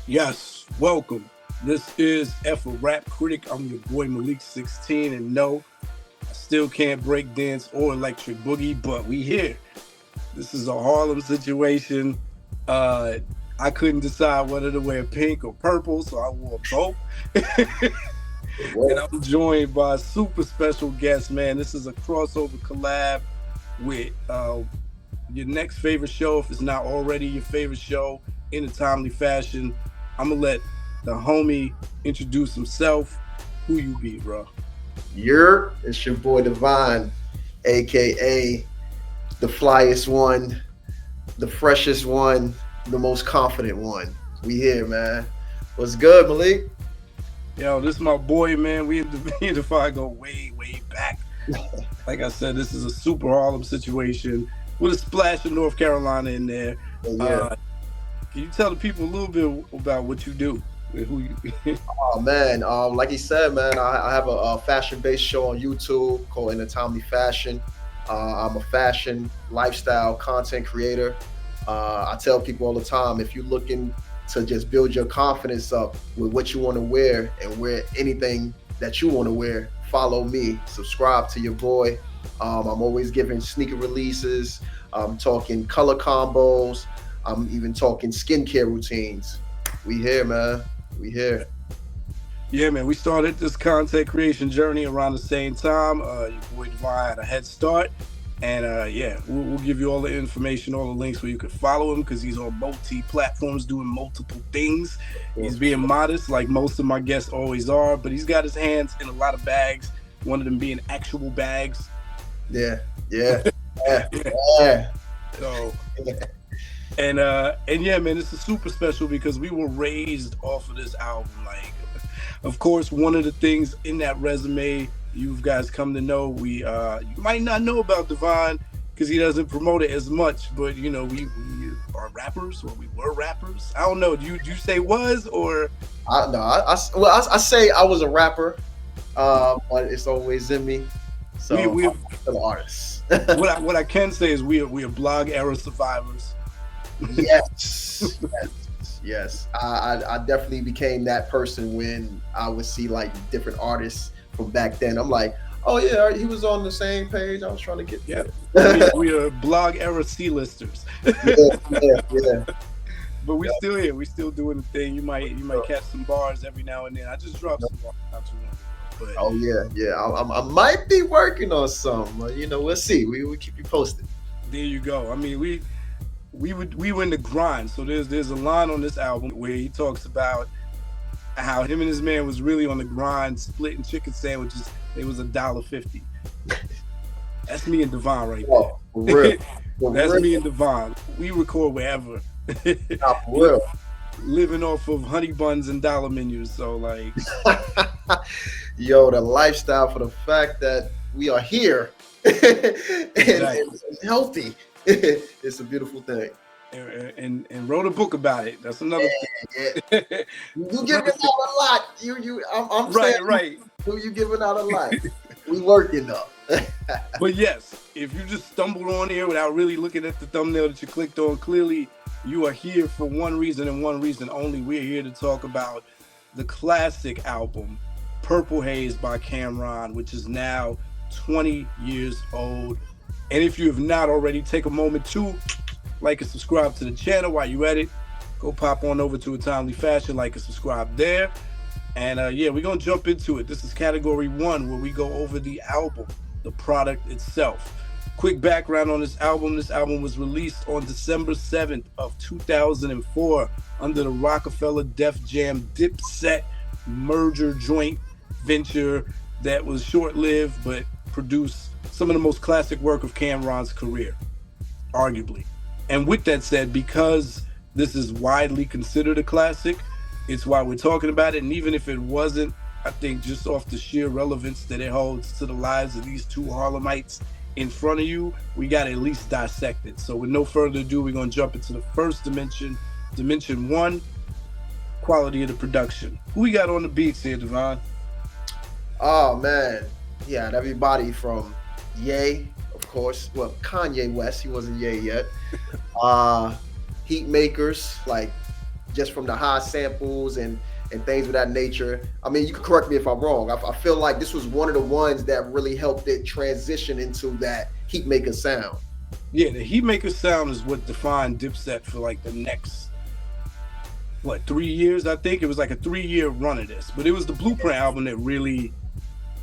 Yes, welcome. This is F a Rap Critic. I'm your boy Malik 16, and no, I still can't break dance or electric boogie, but we here. This is a Harlem situation. Uh, I couldn't decide whether to wear pink or purple, so I wore both. And Well, I'm joined by a super special guest, man. This is a crossover collab with your next favorite show, if it's not already your favorite show, in a timely fashion. I'm gonna let the homie introduce himself. Who you be, bro? it's your boy Divine, aka the flyest one, the freshest one, the most confident one. We here, man. What's good, Malik? Yo, this is my boy, man. We in the fire go way, way back. Like I said, this is a super Harlem situation with a splash of North Carolina in there. Yeah. Can you tell the people a little bit about what you do? And who you? Oh man, like he said, man, I have a fashion-based show on YouTube called In a Timely Fashion. I'm a fashion lifestyle content creator. I tell people all the time, if you're looking to just build your confidence up with what you want to wear and wear anything that you want to wear, follow me. Subscribe to your boy. I'm always giving sneaker releases. I'm talking color combos. I'm even talking skincare routines. We here, man. We here. Yeah, man. We started this content creation journey around the same time. Your boy Divine had a head start. And yeah, we'll give you all the information, all the links where you can follow him because he's on multi platforms doing multiple things. He's being modest, like most of my guests always are, but he's got his hands in a lot of bags, one of them being actual bags. Yeah, yeah, yeah, yeah. So, and yeah, man, this is super special because we were raised off of this album. Like, of course, one of the things in that resume you guys come to know, you might not know about Divine because he doesn't promote it as much, but you know, we are rappers, or we were rappers. I don't know. Do you say was, or I say I was a rapper, but it's always in me. So we I'm still an artist. what I can say is we are blog era survivors. Yes, yes. I definitely became that person when I would see like different artists from back then. I'm like, oh yeah, he was on the same page. I was trying to get we are blog era C-listers. yeah. But we still here. We still doing the thing. You might catch some bars every now and then. I just dropped some bars not too long ago. But Oh yeah. I might be working on some. We'll see. We will keep you posted. there you go. I mean, we were in the grind. So there's a line on this album where he talks about how him and his man was really on the grind, splitting chicken sandwiches. It was $1.50. That's me and Devon right there. Oh, for real. That's me and Devon. We record wherever. Nah, for real. Living off of honey buns and dollar menus. So like, Yo, the lifestyle for the fact that we are here and healthy. It's a beautiful thing. and wrote a book about it. That's another Yeah. thing. You giving out a lot. I'm right, saying right. you giving out a lot. We working though. But yes, if you just stumbled on here without really looking at the thumbnail that you clicked on, clearly you are here for one reason and one reason only. We're here to talk about the classic album, Purple Haze by Cameron, which is now 20 years old. And if you have not already, take a moment to like and subscribe to the channel. While you at it, go pop on over to A Timely Fashion, like and subscribe there. And yeah, we're going to jump into it. This is category 1, where we go over the album, the product itself. Quick background on this album. This album was released on December 7th of 2004 under the Rockefeller Def Jam Dipset merger joint venture that was short-lived but produced some of the most classic work of Cameron's career, arguably. And with that said, because this is widely considered a classic, it's why we're talking about it. And even if it wasn't, I think just off the sheer relevance that it holds to the lives of these two Harlemites in front of you, we got to at least dissect it. So with no further ado, we're going to jump into the first dimension. Dimension 1, quality of the production. Who we got on the beats here, Devon? Oh man, yeah, everybody from Ye, of course. Well, Kanye West, he wasn't Ye yet. Heat makers like just from the high samples and things of that nature. I mean, you can correct me if I'm wrong. I feel like this was one of the ones that really helped it transition into that Heatmaker sound. Yeah, the Heatmaker sound is what defined Dipset for like the next 3 years. I think it was like a 3-year run of this, but it was the Blueprint album that really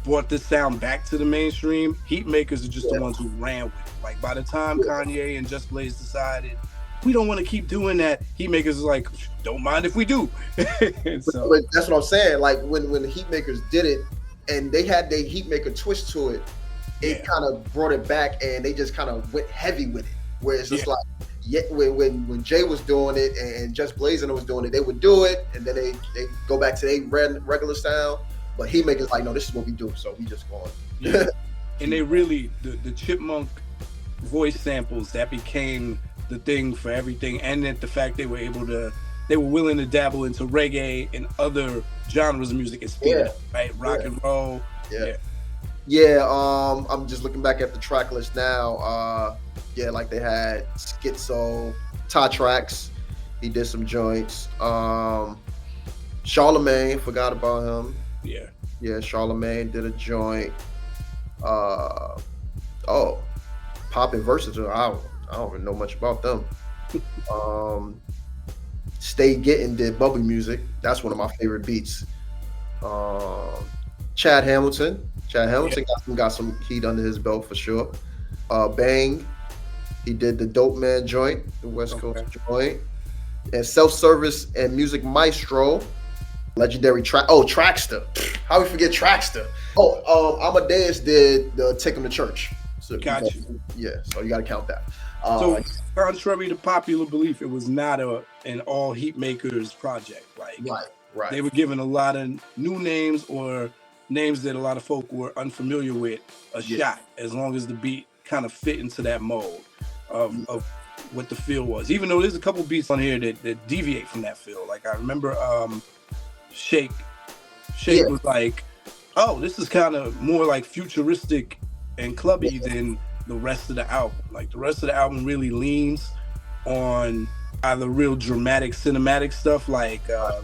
brought this sound back to the mainstream. Heatmakers are just the ones who ran with it. Like by the time Kanye and Just Blaze decided we don't want to keep doing that, Heatmakers is like, don't mind if we do. So, but that's what I'm saying. Like when the Heatmakers did it, and they had their Heatmaker twist to it, it kind of brought it back, and they just kind of went heavy with it. Where it's just like, when Jay was doing it and Just Blazing was doing it, they would do it, and then they go back to their regular style. But Heatmakers like, no, this is what we do, so we just going. Yeah. And they really, the Chipmunk voice samples, that became the thing for everything. And that the fact they were willing to dabble into reggae and other genres of music and speed up, right? Rock and roll. I'm just looking back at the track list now. Like they had Schizo, Ty Tracks. He did some joints. Charlemagne, forgot about him. Yeah, Charlemagne did a joint. Pop and Versatile. I don't even know much about them. Stay Getting did Bubble Music. That's one of my favorite beats. Chad Hamilton got some heat under his belt for sure. Bang, he did the Dope Man joint, the West Coast joint. And Self-Service and Music Maestro, legendary Trackster. How we forget Trackster? Amadeus did the Take 'Em to Church. So, gotcha. So you got to count that. So contrary to popular belief, it was not an all Heatmakers project. Like, right. They were given a lot of new names or names that a lot of folk were unfamiliar with a shot, as long as the beat kind of fit into that mold of what the feel was. Even though there's a couple beats on here that deviate from that feel. Like I remember Shake was like, oh, this is kind of more like futuristic and clubby than the rest of the album. Like the rest of the album really leans on either real dramatic cinematic stuff like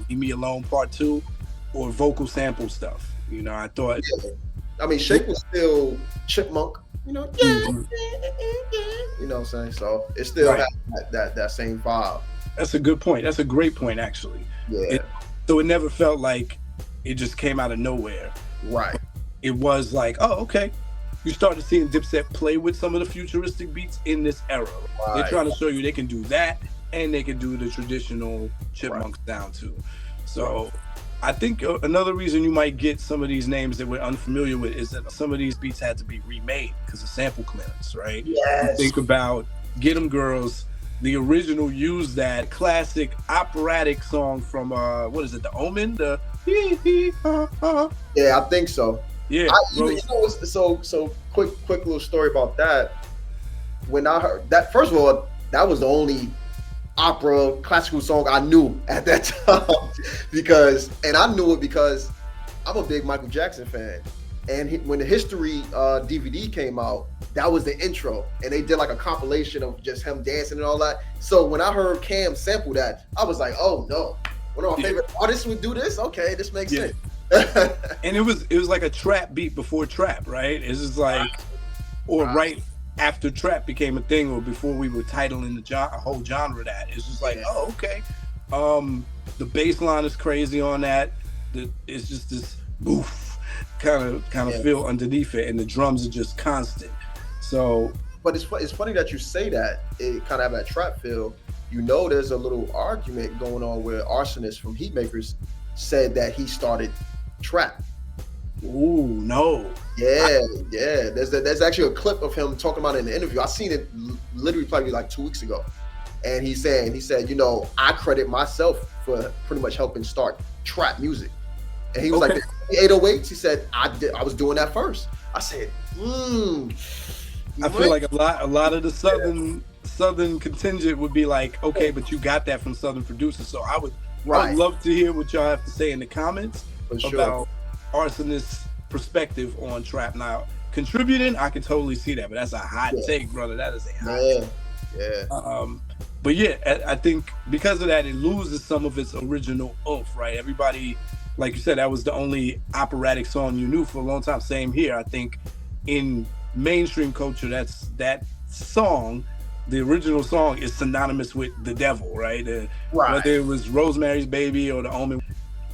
Leave Me Alone Part 2 or vocal sample stuff. You know, I thought I mean Shake was still Chipmunk, you know, you know what I'm saying? So it still had that same vibe. That's a good point. That's a great point actually. So it never felt like it just came out of nowhere. Right. It was like, oh, okay. You started seeing Dipset play with some of the futuristic beats in this era. Right. They're trying to show you they can do that and they can do the traditional Chipmunk sound too. So I think another reason you might get some of these names that we're unfamiliar with is that some of these beats had to be remade because of sample clearance, right? Yes. You think about Get 'Em Girls. The original used that classic operatic song from what is it, The Omen? Yeah, I think so. Yeah. So quick little story about that. When I heard that, first of all, that was the only opera classical song I knew at that time because I knew it because I'm a big Michael Jackson fan. And when the History DVD came out, that was the intro, and they did like a compilation of just him dancing and all that. So when I heard Cam sample that, I was like, oh no, one of my favorite artists would do this. Okay, this makes sense. And it was like a trap beat before trap, right? It's just like, right after trap became a thing, or before we were titling a whole genre that. It's just like, oh, okay. The bass line is crazy on that. It's just this boof kind of feel underneath it, and the drums are just constant. So, but it's funny that you say that. It kind of have that trap feel. You know, there's a little argument going on where Arsonist from Heatmakers said that he started trap. Ooh, no. Yeah. There's actually a clip of him talking about it in the interview. I seen it literally probably like 2 weeks ago, and he said, you know, I credit myself for pretty much helping start trap music. And he was like, the 808s. He said, I was doing that first. I said, I feel like a lot of the southern contingent would be like, okay, but you got that from southern producers. So I would love to hear what y'all have to say in the comments about Arsonist's perspective on trap. Now, contributing, I can totally see that, but that's a hot take, brother. That is a hot take. But yeah, I think because of that, it loses some of its original oomph, right? Everybody, like you said, that was the only operatic song you knew for a long time. Same here. I think in mainstream culture, that song, the original song, is synonymous with the devil, right? Right. Whether it was Rosemary's Baby or The Omen,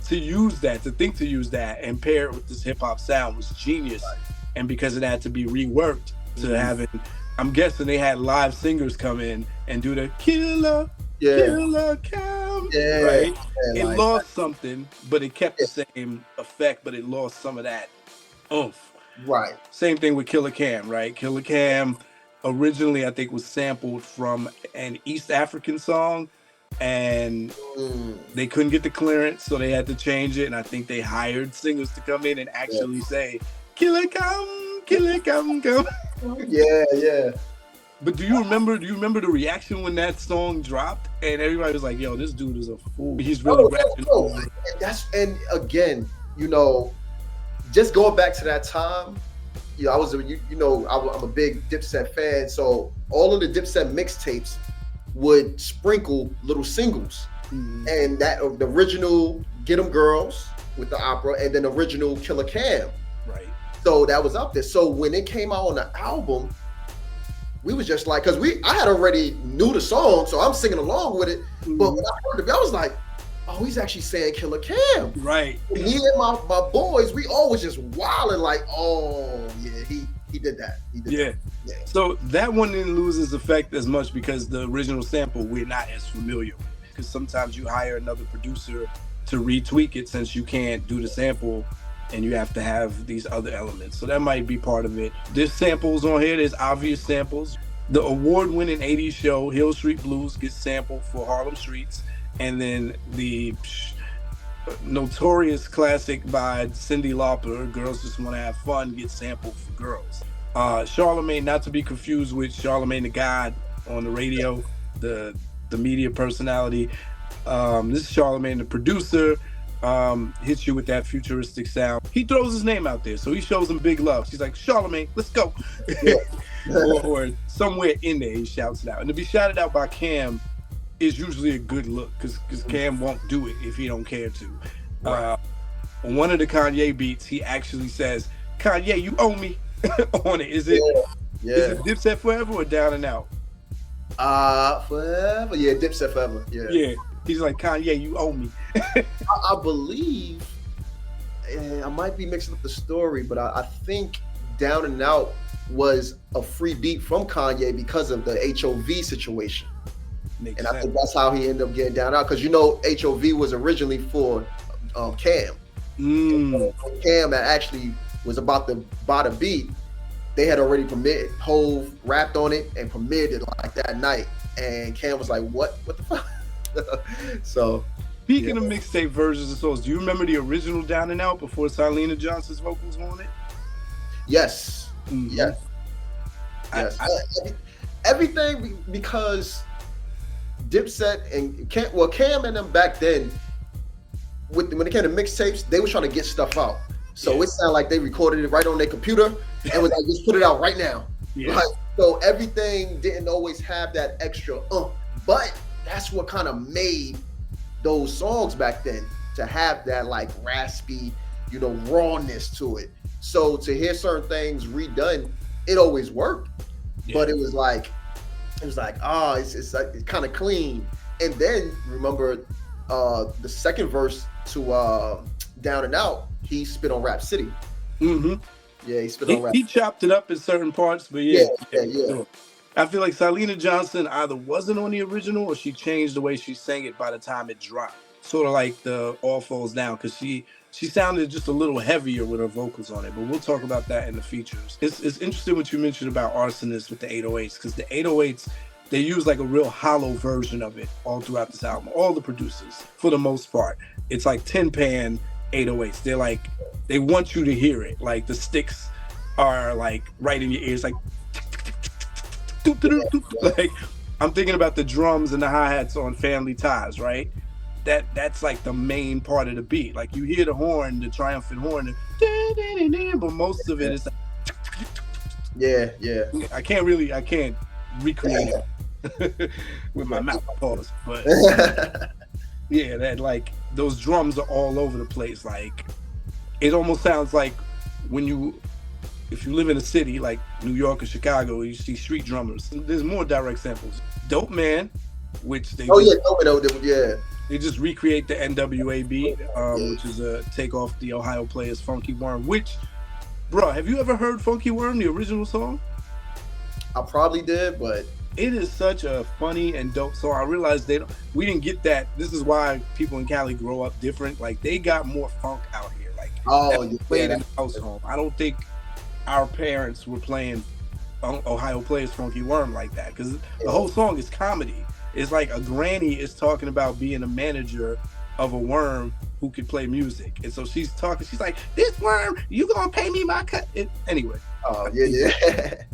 to use that, to use that and pair it with this hip hop sound was genius. And because of that, to be reworked to having, I'm guessing they had live singers come in and do the killer, killer cam, right? Yeah, It lost something, but it kept the same effect, but it lost some of that oomph. Right. Same thing with Killer Cam, right? Killer Cam originally, I think, was sampled from an East African song, and they couldn't get the clearance, so they had to change it. And I think they hired singers to come in and actually say, "Killer Cam, Killer Cam, come." Yeah. But do you remember the reaction when that song dropped and everybody was like, "Yo, this dude is a fool. He's really rapping." And again, just going back to that time, I was I'm a big Dipset fan, so all of the Dipset mixtapes would sprinkle little singles, and that the original Get 'Em Girls with the opera, and then original Killer Cam. Right. So that was up there. So when it came out on the album, we was just like, because I had already knew the song, so I'm singing along with it. But when I heard it, I was like, oh, he's actually saying Killer Cam. Right. Me and my boys, we always just wilding like, oh yeah, he did that. He did that. So that one didn't lose its effect as much because the original sample we're not as familiar with. Because sometimes you hire another producer to retweak it since you can't do the sample and you have to have these other elements. So that might be part of it. There's samples on here. There's obvious samples. The award-winning 80s show, Hill Street Blues, gets sampled for Harlem Streets. And then the notorious classic by Cyndi Lauper, Girls Just Want to Have Fun, gets sampled for Girls. Charlamagne, not to be confused with Charlamagne the God on the radio, the media personality. This is Charlamagne, the producer, hits you with that futuristic sound. He throws his name out there, so he shows him big love. He's like, Charlamagne, let's go. or somewhere in there, he shouts it out. And to be shouted out by Cam is usually a good look, because Cam won't do it if he don't care to. Right. On one of the Kanye beats, he actually says, Kanye, you owe me on it. Is it Dipset Forever or Down and Out? Forever. Yeah, Dipset Forever. Yeah. He's like, Kanye, you owe me. I believe, I might be mixing up the story, but I think Down and Out was a free beat from Kanye because of the HOV situation. Makes and sense. I think that's how he ended up getting Down and Out, because HOV was originally for Cam. When Cam actually was about to buy the beat, they had already permitted, Hove rapped on it and permitted it like that night. And Cam was like, what the fuck? So speaking of mixtape versions of songs, do you remember the original Down and Out before Selena Johnson's vocals on it? Yes. Yes. Everything, because Dipset and Cam and them back then, when it came to mixtapes, they were trying to get stuff out. So it sounded like they recorded it right on their computer and was like, just put it out right now. Yeah. Like, so everything didn't always have that extra but that's what kind of made those songs back then, to have that like raspy, rawness to it. So to hear certain things redone, it always worked. But it was like, it's kind of clean. And then remember the second verse to Down and Out, he spit on Rap City. Yeah, he spit on Rap City. He chopped it up in certain parts, but yeah. I feel like Selena Johnson either wasn't on the original or she changed the way she sang it by the time it dropped. Sort of like the All Falls Down, because she sounded just a little heavier with her vocals on it. But we'll talk about that in the features. It's interesting what you mentioned about Arsonist with the 808s, because the 808s, they use like a real hollow version of it all throughout this album. All the producers, for the most part, it's like tin pan 808s. They're like, they want you to hear it. Like the sticks are like right in your ears, like like I'm thinking about the drums and the hi-hats on Family Ties, right? That's like the main part of the beat. Like you hear the horn, the triumphant horn, but most of it is like, yeah. I can't recreate it. with my mouth pause. But yeah, that like those drums are all over the place. Like it almost sounds like when you if you live in a city like New York or Chicago, you see street drummers. There's more direct samples. Dope Man, which they they just recreate the NWA beat, which is a take off the Ohio Players' Funky Worm. Which, bro, have you ever heard Funky Worm, the original song? I probably did, but it is such a funny and dope song. I realized we didn't get that. This is why people in Cali grow up different. Like they got more funk out here. Like played in the household. I don't think our parents were playing Ohio Players' Funky Worm like that, because the whole song is comedy. It's like a granny is talking about being a manager of a worm who could play music, and so she's talking. She's like, "This worm, you gonna pay me my cut?" Anyway. Oh yeah.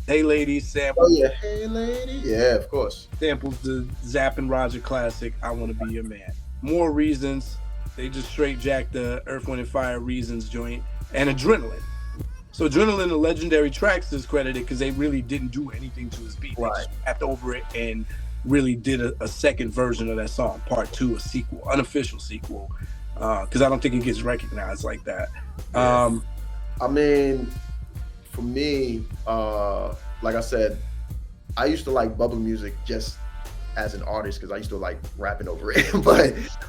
Hey Lady sample. Oh yeah, Hey Lady. Yeah, of course. Samples the Zapp and Roger classic, I Wanna Be Your Man. More Reasons. They just straight jacked the Earth, Wind and Fire Reasons joint, and Adrenaline. So Adrenaline, the legendary tracks, is credited because they really didn't do anything to his beat. Right. They just rapped over it and really did a second version of that song, part 2, a sequel, unofficial sequel, because I don't think it gets recognized like that. Yeah. I mean, for me, like I said, I used to like bubble music just as an artist because I used to like rapping over it.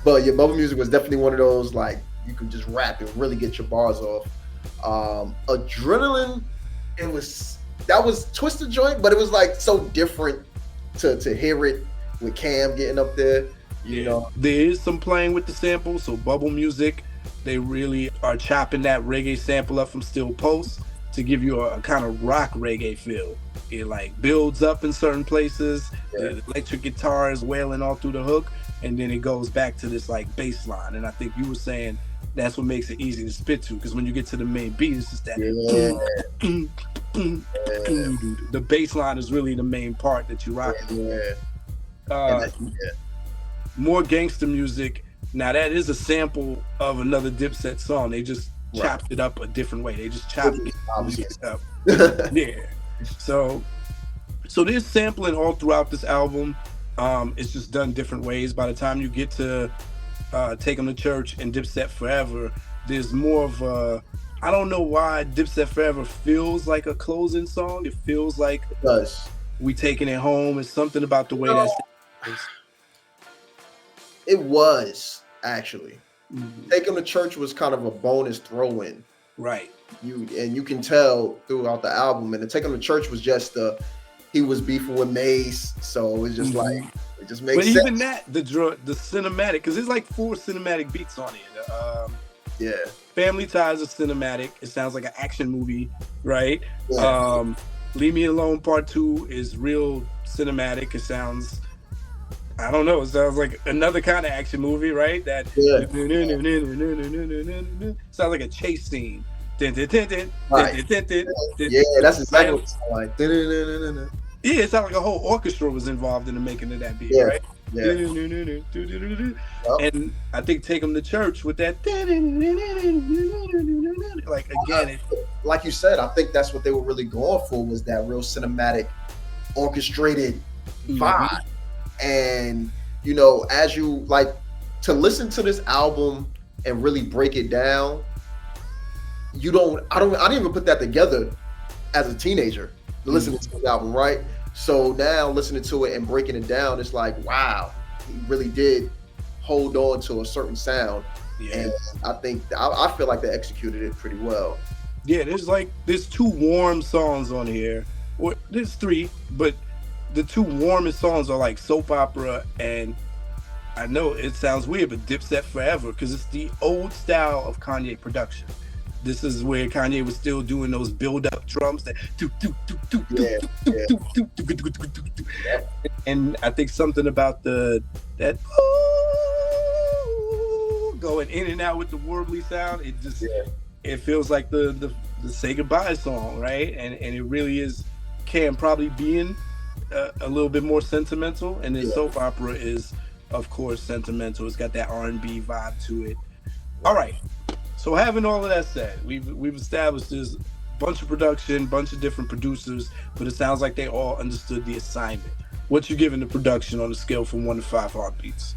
but yeah, bubble music was definitely one of those like you could just rap and really get your bars off. Adrenaline, that was Twisted joint, but it was like so different to hear it with Cam getting up there. You know, there is some playing with the samples. So bubble music, they really are chopping that reggae sample up from Still Post to give you a kind of rock reggae feel. It like builds up in certain places. The electric guitar is wailing all through the hook, and then it goes back to this like bass line. And I think you were saying that's what makes it easy to spit to, because when you get to the main beat, it's just that the bass line is really the main part that you rock. More gangster music. Now that is a sample of another Dipset song. They just chopped it up a different way. They just chopped it up. Yeah. So there's sampling all throughout this album. It's just done different ways. By the time you get to Take 'Em to Church and Dipset Forever, there's more of a, I don't know why Dipset Forever feels like a closing song. It feels like we taking it home. It's something about the way it was actually. Take 'Em to Church was kind of a bonus throw-in. Right. You can tell throughout the album, and the Take 'Em to Church was just he was beefing with Mace, so it was just like it just makes sense. But even that, the cinematic, because there's like 4 cinematic beats on it. Family Ties is cinematic. It sounds like an action movie, right? Leave Me Alone Part 2 is real cinematic. It sounds, I don't know, it sounds like another kind of action movie, right? That sounds like a chase scene. That's exactly what it sounds like. Yeah, it sounds like a whole orchestra was involved in the making of that beat, right? And I think Take 'Em to Church with that, like again, like you said, I think that's what they were really going for, was that real cinematic, orchestrated vibe. And you know, as you like to listen to this album and really break it down, I didn't even put that together as a teenager listening to the album, right? So now listening to it and breaking it down, it's like, wow, he really did hold on to a certain sound. And I think I feel like they executed it pretty well. Yeah, there's 2 warm songs on here, or there's 3, but the 2 warmest songs are like Soap Opera, and I know it sounds weird, but Dipset Forever, because it's the old style of Kanye production. This is where Kanye was still doing those build-up drums that and I think something about that going in and out with the warbly sound, it just it feels like the say goodbye song, right? And it really is Cam probably being a little bit more sentimental, and then Soap Opera is of course sentimental. It's got that R&B vibe to it. All right. So having all of that said, we've established there's a bunch of production, bunch of different producers, but it sounds like they all understood the assignment. What you giving the production on a scale from 1 to 5 heartbeats?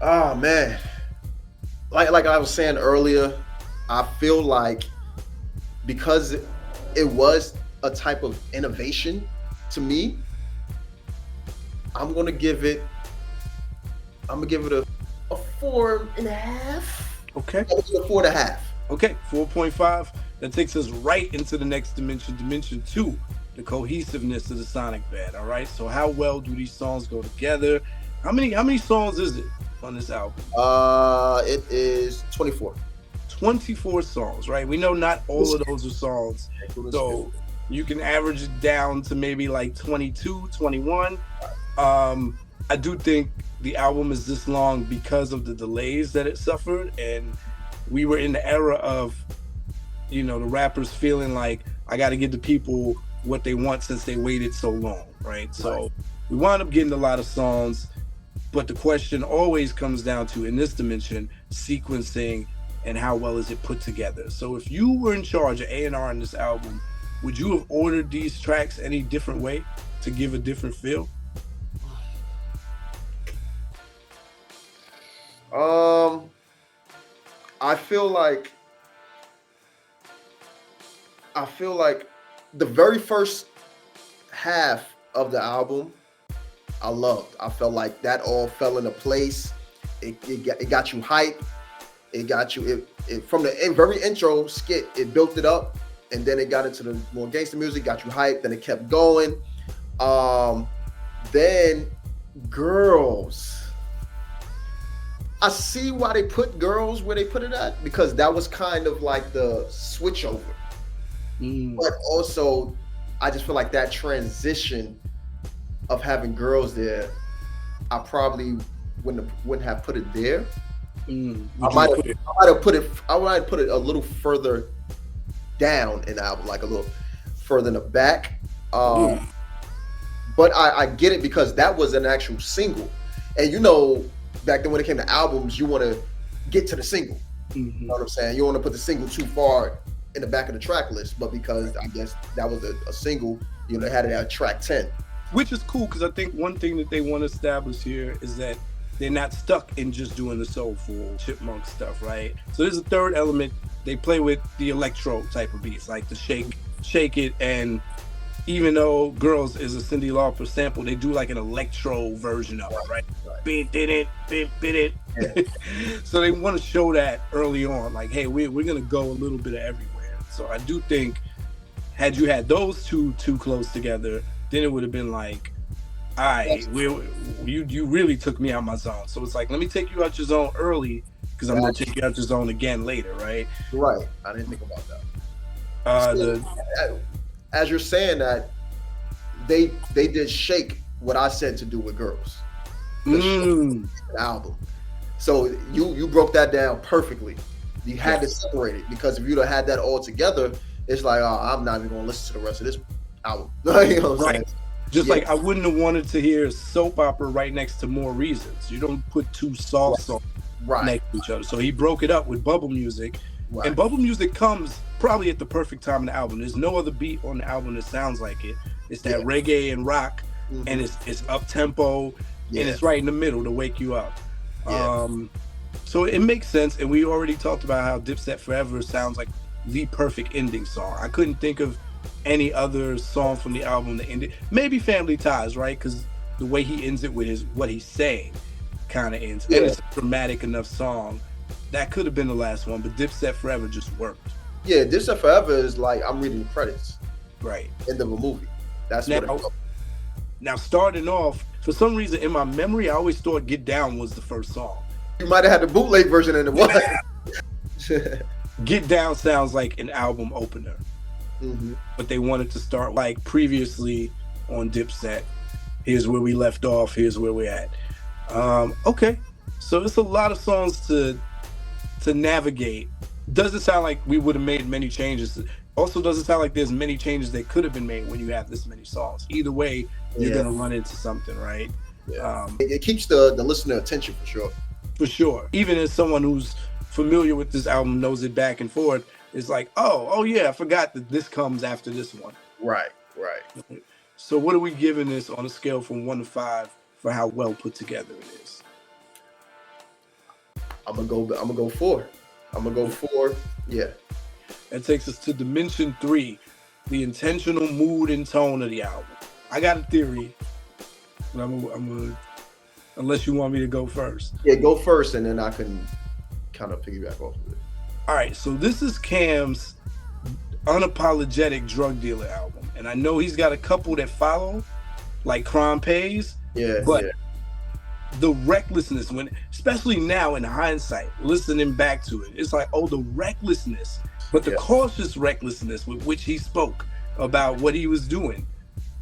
Oh man, like I was saying earlier, I feel like because it was a type of innovation to me, I'm gonna give it a 4.5. Okay. A 4.5. Okay, 4.5. That takes us right into the next dimension, dimension 2, the cohesiveness of the sonic bed. All right. So how well do these songs go together? How many songs is it on this album? It is 24. 24 songs, right? We know not all of those are songs. So you can average it down to maybe like 22, 21. I do think the album is this long because of the delays that it suffered, and we were in the era of, the rappers feeling like I got to give the people what they want since they waited so long, right? So we wound up getting a lot of songs, but the question always comes down to, in this dimension, sequencing and how well is it put together. So if you were in charge of A&R in this album, would you have ordered these tracks any different way to give a different feel? I feel like the very first half of the album I loved. I felt like that all fell into place. It got you hype. It got you it from the very intro skit. It built it up, and then it got into the more gangster music. Got you hyped. Then it kept going. Then Girls. I see why they put Girls where they put it at, because that was kind of like the switch over. But also, I just feel like that transition of having Girls there, I probably wouldn't have put it there. I might have put it a little further down in the album, like a little further in the back. But I get it, because that was an actual single, and back then when it came to albums, you want to get to the single. You know what I'm saying? You don't want to put the single too far in the back of the track list, but because I guess that was a single, they had it at track 10. Which is cool, because I think one thing that they want to establish here is that they're not stuck in just doing the soulful chipmunk stuff, right? So there's a third element. They play with the electro type of beats, like the shake it, and even though Girls is a Cyndi Lauper sample, they do like an electro version of it, right? Beat it. Yeah. So they want to show that early on, like, hey, we're going to go a little bit of everywhere. So I do think, had you had those two too close together, then it would have been like, all right, you really took me out my zone. So it's like, let me take you out your zone early, because I'm going to take you out your zone again later, right? Right. I didn't think about that. As you're saying that, they did shake what I said to do with Girls. The album. So you broke that down perfectly. You had to separate it, because if you'd have had that all together, it's like, oh, I'm not even going to listen to the rest of this album. You know what I'm saying? Just like I wouldn't have wanted to hear Soap Opera right next to More Reasons. You don't put two soft songs next to each other. So he broke it up with Bubble Music. Right. And Bubble Music comes probably at the perfect time in the album. There's no other beat on the album that sounds like it. It's that reggae and rock, and it's up tempo, and it's right in the middle to wake you up. So it makes sense. And we already talked about how Dipset Forever sounds like the perfect ending song. I couldn't think of any other song from the album that ended. Maybe Family Ties, right? Because the way he ends it with what he's saying kind of ends. And it's a dramatic enough song. That could have been the last one, but Dipset Forever just worked. Yeah, Dipset Forever is like I'm reading the credits. Right. End of a movie. That's now, what it now, starting off, for some reason in my memory, I always thought Get Down was the first song. You might have had the bootleg version in it. Get Down sounds like an album opener. But they wanted to start like previously on Dipset. Here's where we left off. Here's where we're at. Okay. So it's a lot of songs to navigate. Doesn't sound like we would have made many changes. Also doesn't sound like there's many changes that could have been made when you have this many songs. Either way, you're going to run into something, right? Yeah. It keeps the listener attention for sure. For sure. Even as someone who's familiar with this album, knows it back and forth, it's like, oh yeah, I forgot that this comes after this one. Right. So what are we giving this on a scale from 1 to 5 for how well put together it is? I'm gonna go 4. I'm gonna go 4. Yeah. That takes us to dimension 3, the intentional mood and tone of the album. I got a theory, but I'm gonna unless you want me to go first. Yeah, go first, and then I can kind of piggyback off of it. All right, so this is Cam's unapologetic drug dealer album, and I know he's got a couple that follow, like Crime Pays. Yeah, but yeah. The recklessness, when especially now in hindsight, listening back to it, it's like, oh, the recklessness, but the cautious recklessness with which he spoke about what he was doing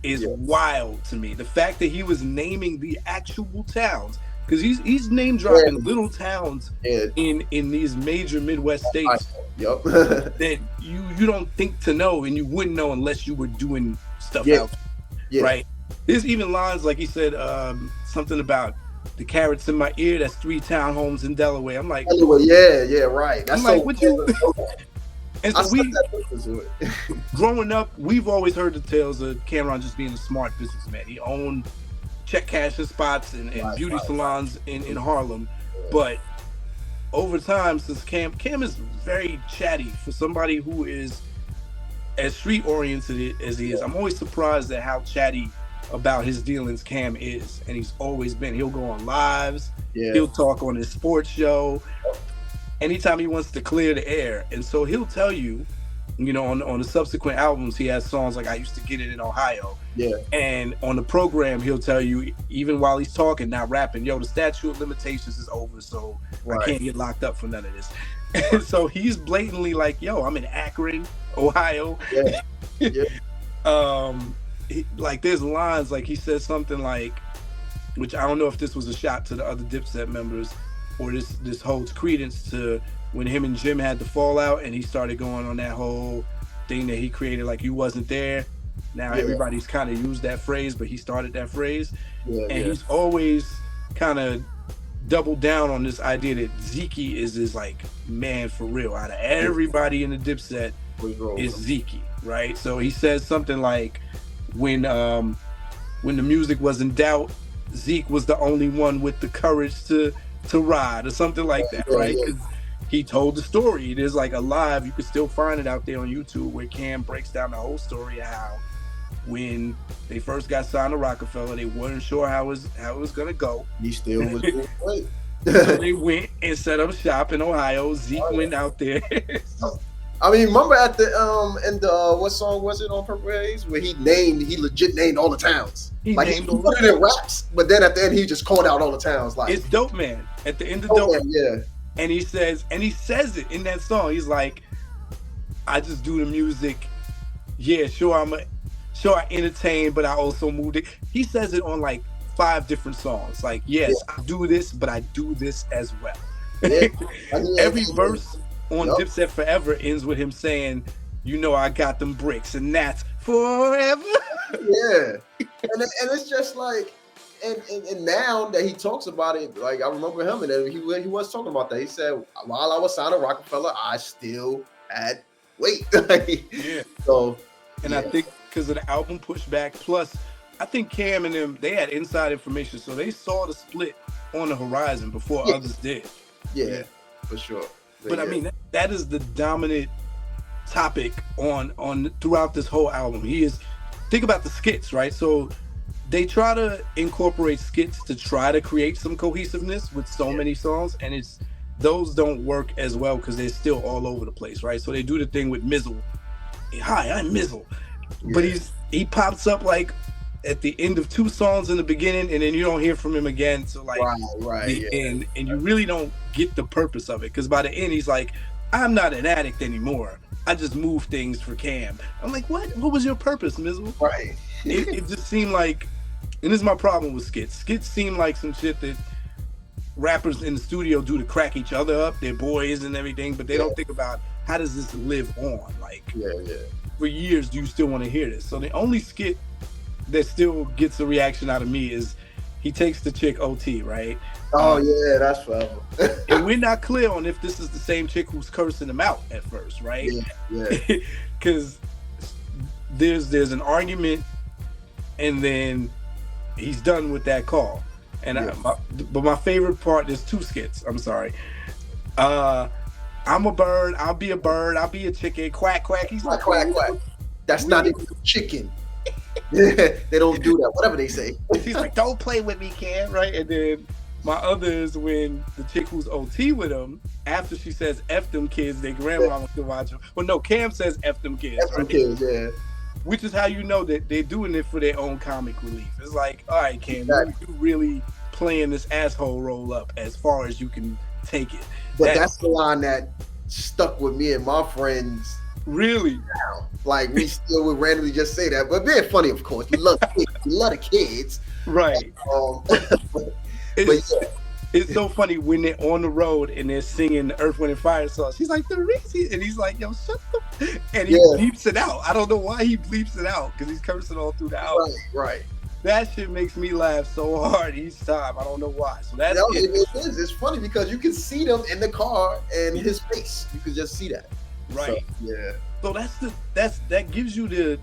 is wild to me. The fact that he was naming the actual towns, because he's name dropping little towns in these major Midwest states that you don't think to know, and you wouldn't know unless you were doing stuff out there, right? There's even lines like he said something about the carrots in my ear. That's 3 townhomes in Delaware. I'm like, right. That's I'm like, what you? And so growing up, we've always heard the tales of Cameron just being a smart businessman. He owned check cashing spots and beauty salons in Harlem. But over time, since Cam is very chatty for somebody who is as street oriented as he is. I'm always surprised at how chatty about his dealings Cam is, and he's always been. He'll go on lives. He'll talk on his sports show anytime he wants to clear the air. And so he'll tell you, you know, on the subsequent albums, he has songs like I Used to Get It in Ohio. And on the program, he'll tell you, even while he's talking, not rapping, yo, the statute of limitations is over, so I can't get locked up for none of this. And so he's blatantly like, yo, I'm in Akron, Ohio. Like there's lines, like he says something like, which I don't know if this was a shot to the other Dipset members, or this holds credence to when him and Jim had the fallout, and he started going on that whole thing that he created, like you wasn't there. Now everybody's kind of used that phrase, but he started that phrase, and he's always kind of doubled down on this idea that Zeke is his like man for real. Out of everybody in the Dipset, is Zeke, right? So he says something like, when the music was in doubt, Zeke was the only one with the courage to ride, or something like that, right? Because he told the story. There's like a live, you can still find it out there on YouTube, where Cam breaks down the whole story of how when they first got signed to Rockefeller, they weren't sure how it was gonna go. He still was doing great. So they went and set up shop in Ohio. Zeke went out there. I mean, remember at the what song was it on Purple Haze where he legit named all the towns. He put it in raps, but then at the end he just called out all the towns. Like, it's Dope Man. At the end of Dope Man, and he says it in that song. He's like, I just do the music. Yeah, sure I entertain, but I also moved it. He says it on like 5 different songs. Like, yes, I do this, but I do this as well. Every verse on Dipset Forever ends with him saying, you know, I got them bricks, and that's forever. And it's just like, and now that he talks about it, like I remember him, and he was talking about that. He said, while I was signed to Rockefeller, I still had weight. So, and I think because of the album pushback, plus I think Cam and them, they had inside information, so they saw the split on the horizon before others did. For sure. But I mean, that is the dominant topic on throughout this whole album. Think about the skits, right? So they try to incorporate skits to try to create some cohesiveness with so many songs, and those don't work as well because they're still all over the place, right? So they do the thing with Mizzle. Hi, I'm Mizzle. But he pops up like at the end of 2 songs in the beginning, and then you don't hear from him again till like the end, and you really don't get the purpose of it, because by the end he's like, I'm not an addict anymore, I just move things for Cam. I'm like, what was your purpose, Mizzle? It just seemed like, and this is my problem with skits seem like some shit that rappers in the studio do to crack each other up, their boys and everything, but they don't think about how does this live on, like for years do you still want to hear this? So the only skit that still gets a reaction out of me is he takes the chick OT, right? That's forever. And we're not clear on if this is the same chick who's cursing him out at first, right? Because there's an argument, and then he's done with that call. And but my favorite part is 2 skits. I'm sorry. I'm a bird. I'll be a bird. I'll be a chicken. Quack quack. He's like quack quack. That's not even chicken. They don't do that. Whatever they say. He's like, don't play with me, Cam. Right? And then my other is when the chick who's OT with him, after she says F them kids, their grandmama can watch them. Well, no, Cam says F them kids. F them kids, yeah. Which is how you know that they're doing it for their own comic relief. It's like, all right, Cam, you really playing this asshole role up as far as you can take it. But that's the line that stuck with me and my friends. Really? Like, we still would randomly just say that. But being funny, of course. We love kids. We love the kids. Right. It's so funny when they're on the road and they're singing Earth, Wind, and Fire songs. He's like, the reason, and he's like, yo, shut the, and he bleeps it out. I don't know why he bleeps it out, because he's cursing all through the album. Right. That shit makes me laugh so hard each time. I don't know why. So that's it is. It's funny because you can see them in the car and his face. You can just see that. Right. So, So that gives you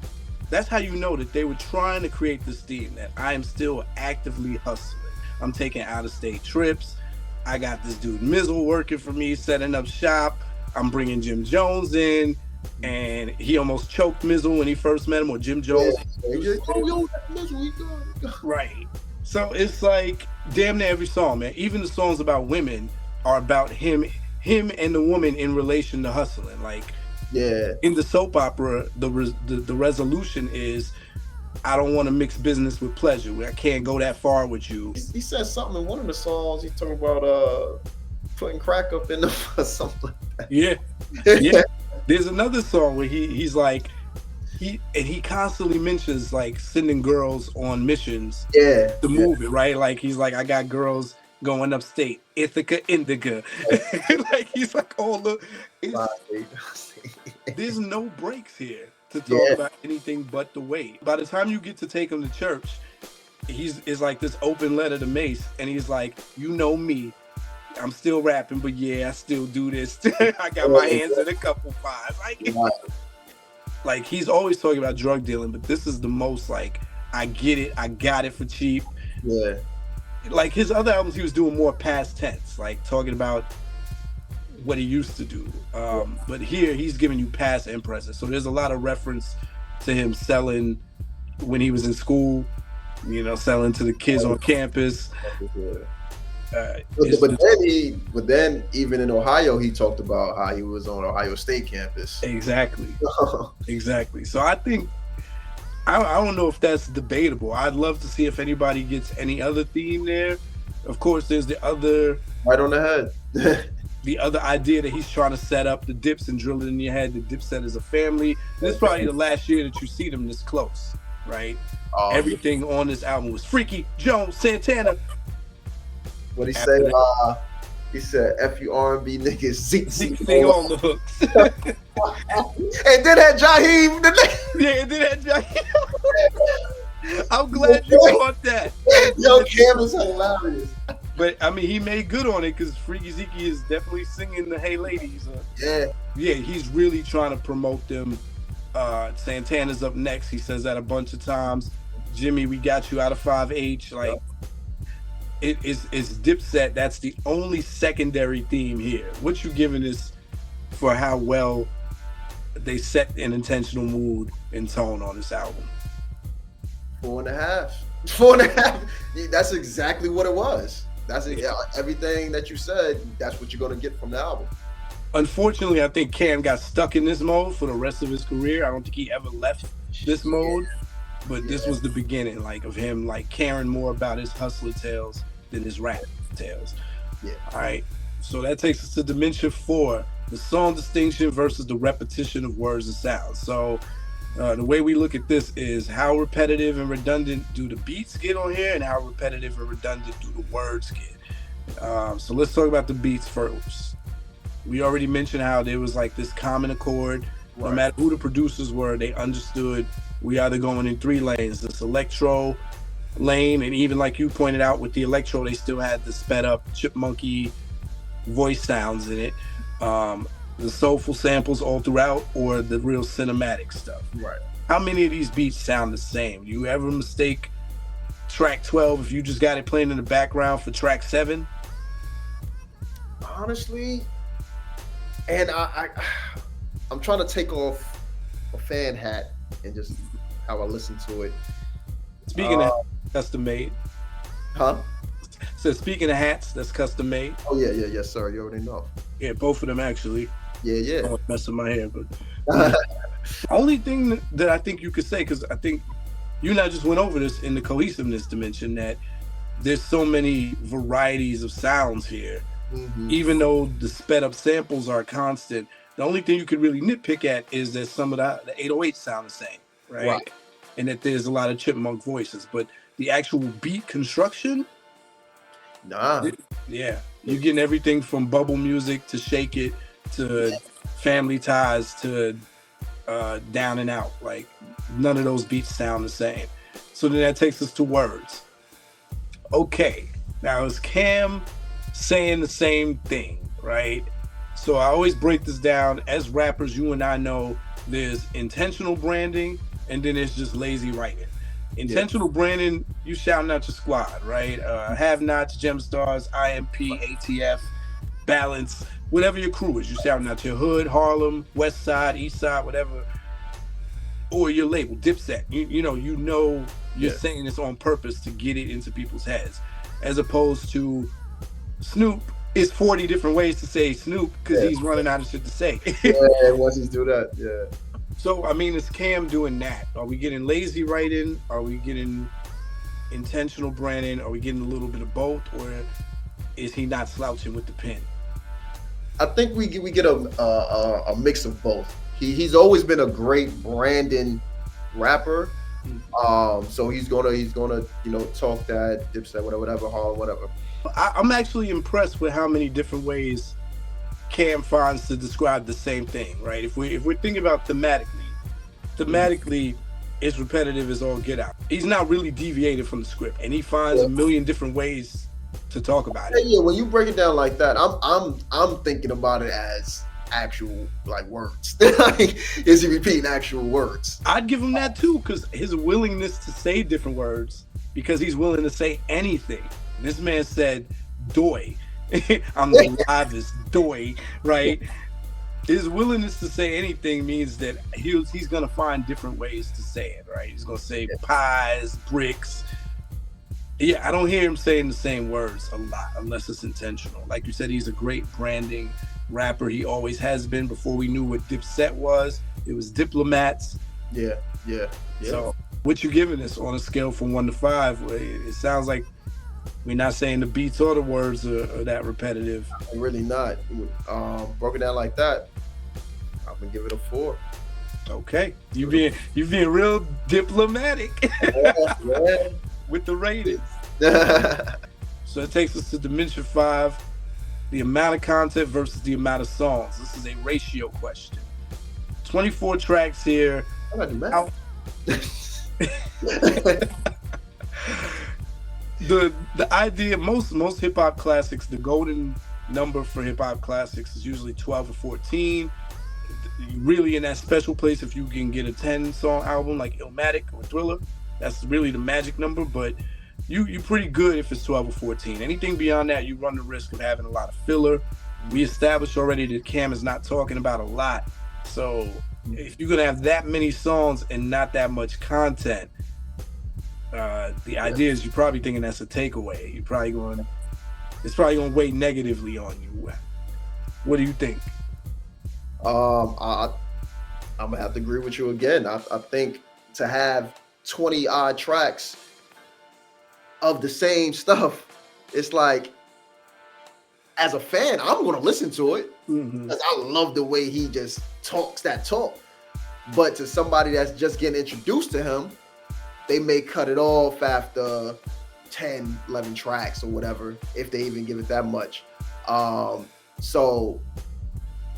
that's how you know that they were trying to create this theme that I am still actively hustling. I'm taking out-of-state trips. I got this dude Mizzle working for me, setting up shop. I'm bringing Jim Jones in, and he almost choked Mizzle when he first met him, or Jim Jones. Right. So it's like damn near every song, man. Even the songs about women are about him and the woman in relation to hustling. Like, in the soap opera, the resolution is, I don't want to mix business with pleasure. I can't go that far with you. He said something in one of the songs. He talking about putting crack up in the something like that. Yeah. There's another song where he's like, he constantly mentions like sending girls on missions to move it, right? Like he's like, I got girls going upstate, Ithaca, Indica. Like he's like, there's no breaks here to talk about anything but the way. By the time you get to take him to church, it's like this open letter to Mace, and he's like, you know me, I'm still rapping, but I still do this. I got my hands in a couple pies. Like he's always talking about drug dealing, but this is the most like, I get it, I got it for cheap. Yeah. Like his other albums, he was doing more past tense, like talking about what he used to do. But here he's giving you past and present. So there's a lot of reference to him selling when he was in school, selling to the kids on campus. But then even in Ohio, he talked about how he was on Ohio State campus. Exactly. So I think, I don't know if that's debatable. I'd love to see if anybody gets any other theme there. Of course, there's the other... Right on the head. The other idea that he's trying to set up the Dips and drill it in your head. The Dipset is a family. This is probably the last year that you see them this close, right? Everything on this album was Freaky, Jones, Santana. What he say? He said, "F you R&B niggas, Zeke on the hooks." And then that Jaheim. And then that Jaheim. I'm glad you caught that. Yo, Cam is hilarious. But I mean, he made good on it because Freaky Zeke is definitely singing the "Hey Ladies." He's really trying to promote them. Santana's up next. He says that a bunch of times. Jimmy, we got you out of 5H. Like, it's Dipset. That's the only secondary theme here. What you giving this for how well they set an intentional mood and tone on this album? 4.5. 4.5. That's exactly what it was. That's everything that you said. That's what you're gonna get from the album. Unfortunately, I think Cam got stuck in this mode for the rest of his career. I don't think he ever left this mode, but this was the beginning, like, of him like caring more about his hustler tales than his rap tales. All right. So that takes us to Dementia 4, the song distinction versus the repetition of words and sounds. So the way we look at this is how repetitive and redundant do the beats get on here, and how repetitive and redundant do the words get. So let's talk about the beats first. We already mentioned how there was like this common accord. No matter who the producers were, they understood we either going in 3 lanes, this electro lane, and even like you pointed out with the electro, they still had the sped up chipmunky voice sounds in it. The soulful samples all throughout, or the real cinematic stuff. how many of these beats sound the same? Do you ever mistake track 12 if you just got it playing in the background for track 7? Honestly, and I'm trying to take off a fan hat and just how I listen to it. Speaking of custom made. Huh? So speaking of hats, that's custom made. Oh yeah, yes sir. You already know. Yeah, both of them actually. Yeah. I don't mess with my hair, but only thing that I think you could say, because I think you and I just went over this in the cohesiveness dimension, that there's so many varieties of sounds here. Mm-hmm. Even though the sped up samples are constant, the only thing you could really nitpick at is that some of the 808s sound the same, right? And that there's a lot of chipmunk voices, but the actual beat construction, yeah, you're getting everything from bubble music to Shake It to Family Ties to Down and Out. Like, none of those beats sound the same. So then that takes us to words. Okay, now is Cam saying the same thing, right? So I always break this down. As rappers, you and I know there's intentional branding and then there's just lazy writing. Intentional branding, you shouting out your squad, right? Have Nots, Gemstars, IMP, ATF, Balance, whatever your crew is. You shouting out your hood, Harlem, West Side, East Side, whatever. Or your label, Dipset. You know you're saying this on purpose to get it into people's heads. As opposed to Snoop is 40 different ways to say Snoop because he's running out of shit to say. Once he's do that, So, I mean, is Cam doing that? Are we getting lazy writing? Are we getting intentional branding? Are we getting a little bit of both? Or is he not slouching with the pen? I think we get a mix of both. He's always been a great branding rapper. So he's gonna talk that Dipset, whatever, Harlem, whatever. I'm actually impressed with how many different ways Cam finds to describe the same thing, right? If we're thinking about thematically, it's repetitive as all get out. He's not really deviated from the script, and he finds a million different ways to talk about it. Yeah, when you break it down like that, I'm thinking about it as actual like words. Is he repeating actual words? I'd give him that too, because his willingness to say different words, because he's willing to say anything. This man said "doy." I'm the livest doy, right? His willingness to say anything means that he's gonna find different ways to say it, right? He's gonna say pies, bricks. Yeah, I don't hear him saying the same words a lot unless it's intentional. Like you said, he's a great branding rapper. He always has been. Before we knew what Dipset was, it was Diplomats. Yeah. So what you giving us on a scale from 1 to 5? It sounds like we're not saying the beats or the words are that repetitive. Really not. Broken down like that, I'm gonna give it a 4. Okay, you being real diplomatic yeah. with the ratings. So it takes us to Dimension 5, the amount of content versus the amount of songs. This is a ratio question. 24 tracks here. The idea, most hip hop classics, the golden number for hip hop classics is usually 12 or 14. Really in that special place if you can get a 10-song album like Illmatic or Thriller. That's really the magic number, but you're pretty good if it's 12 or 14. Anything beyond that, you run the risk of having a lot of filler. We established already that Cam is not talking about a lot. So if you're gonna have that many songs and not that much content, the idea is you're probably thinking that's a takeaway. It's probably going to weigh negatively on you. What do you think? I'm gonna have to agree with you again. I think to have 20 odd tracks of the same stuff, it's like, as a fan, I'm gonna listen to it because I love the way he just talks that talk. But to somebody that's just getting introduced to him, they may cut it off after 10, 11 tracks or whatever, if they even give it that much. So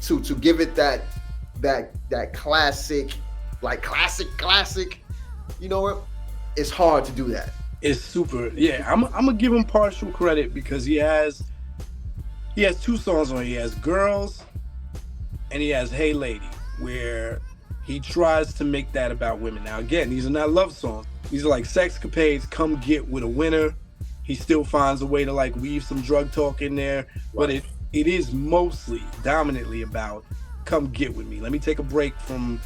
to give it that classic, like classic, you know what? It's hard to do that. It's super. Yeah, I'm gonna give him partial credit because he has 2 songs on it. He has Girls and he has Hey Lady, where he tries to make that about women. Now, again, these are not love songs. These are like sexcapades, come get with a winner. He still finds a way to like weave some drug talk in there, but it is mostly dominantly about come get with me. Let me take a break from,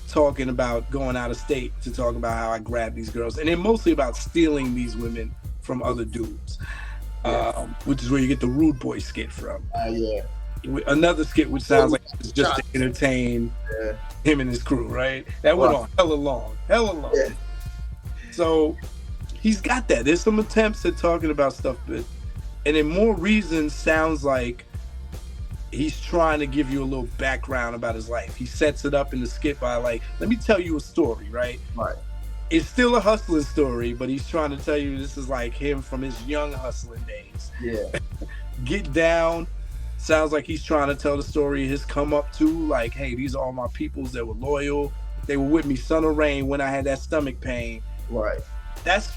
talking about going out of state to talk about how I grab these girls. And then mostly about stealing these women from other dudes, which is where you get the Rude Boy skit from. Another skit which sounds like it's just to entertain him and his crew, right? That went on hella long. Yeah. So he's got that. There's some attempts at talking about stuff, but and then More Reasons sounds like he's trying to give you a little background about his life. He sets it up in the skit by like, let me tell you a story, right? Right. It's still a hustling story, but he's trying to tell you this is like him from his young hustling days. Yeah. Get Down sounds like he's trying to tell the story of his come up to, like, hey, these are all my peoples that were loyal. They were with me, sun or rain, when I had that stomach pain. Right. That's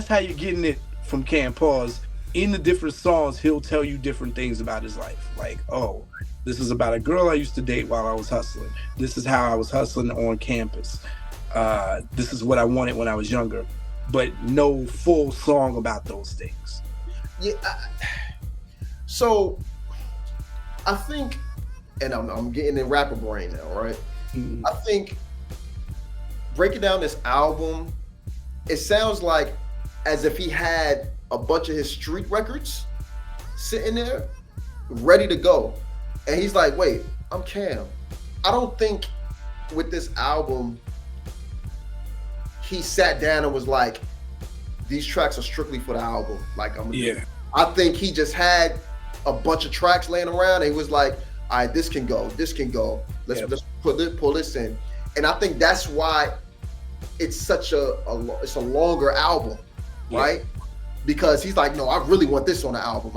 how you're getting it from Cam Pause. In the different songs, he'll tell you different things about his life. Like, oh, this is about a girl I used to date while I was hustling. This is how I was hustling on campus. This is what I wanted when I was younger. But no full song about those things. Yeah. So I think, and I'm getting in rapper brain now, right? Mm-hmm. I think breaking down this album, it sounds like as if he had a bunch of his street records sitting there ready to go. And he's like, wait, I'm Cam. I don't think with this album, he sat down and was like, these tracks are strictly for the album. Like, I think he just had a bunch of tracks laying around and he was like, all right, this can go. Let's pull this in. And I think that's why it's such it's a longer album, right? Because he's like, no, I really want this on the album.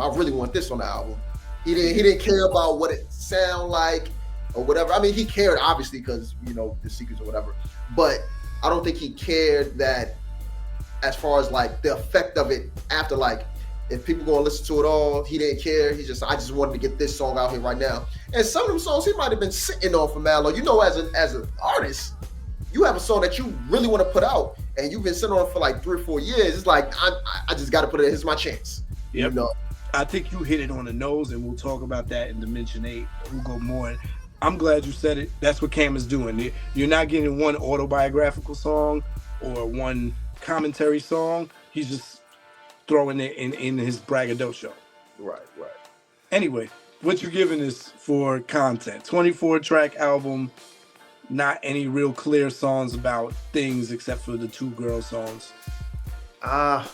He didn't care about what it sound like or whatever. I mean, he cared obviously because, the secrets or whatever. But I don't think he cared that as far as like the effect of it after, like, if people gonna listen to it all, he didn't care. I just wanted to get this song out here right now. And some of them songs he might have been sitting on for Mallow. As an artist, you have a song that you really want to put out, and you've been sitting on it for like 3 or 4 years. It's like I just got to put it. Here's my chance. Yep. I think you hit it on the nose, and we'll talk about that in Dimension 8. We'll go more. I'm glad you said it. That's what Cam is doing. You're not getting one autobiographical song or one commentary song. He's just throwing it in his braggadocio. Right. Anyway, what you giving this for content? 24-track album, not any real clear songs about things except for the 2 girl songs. I'll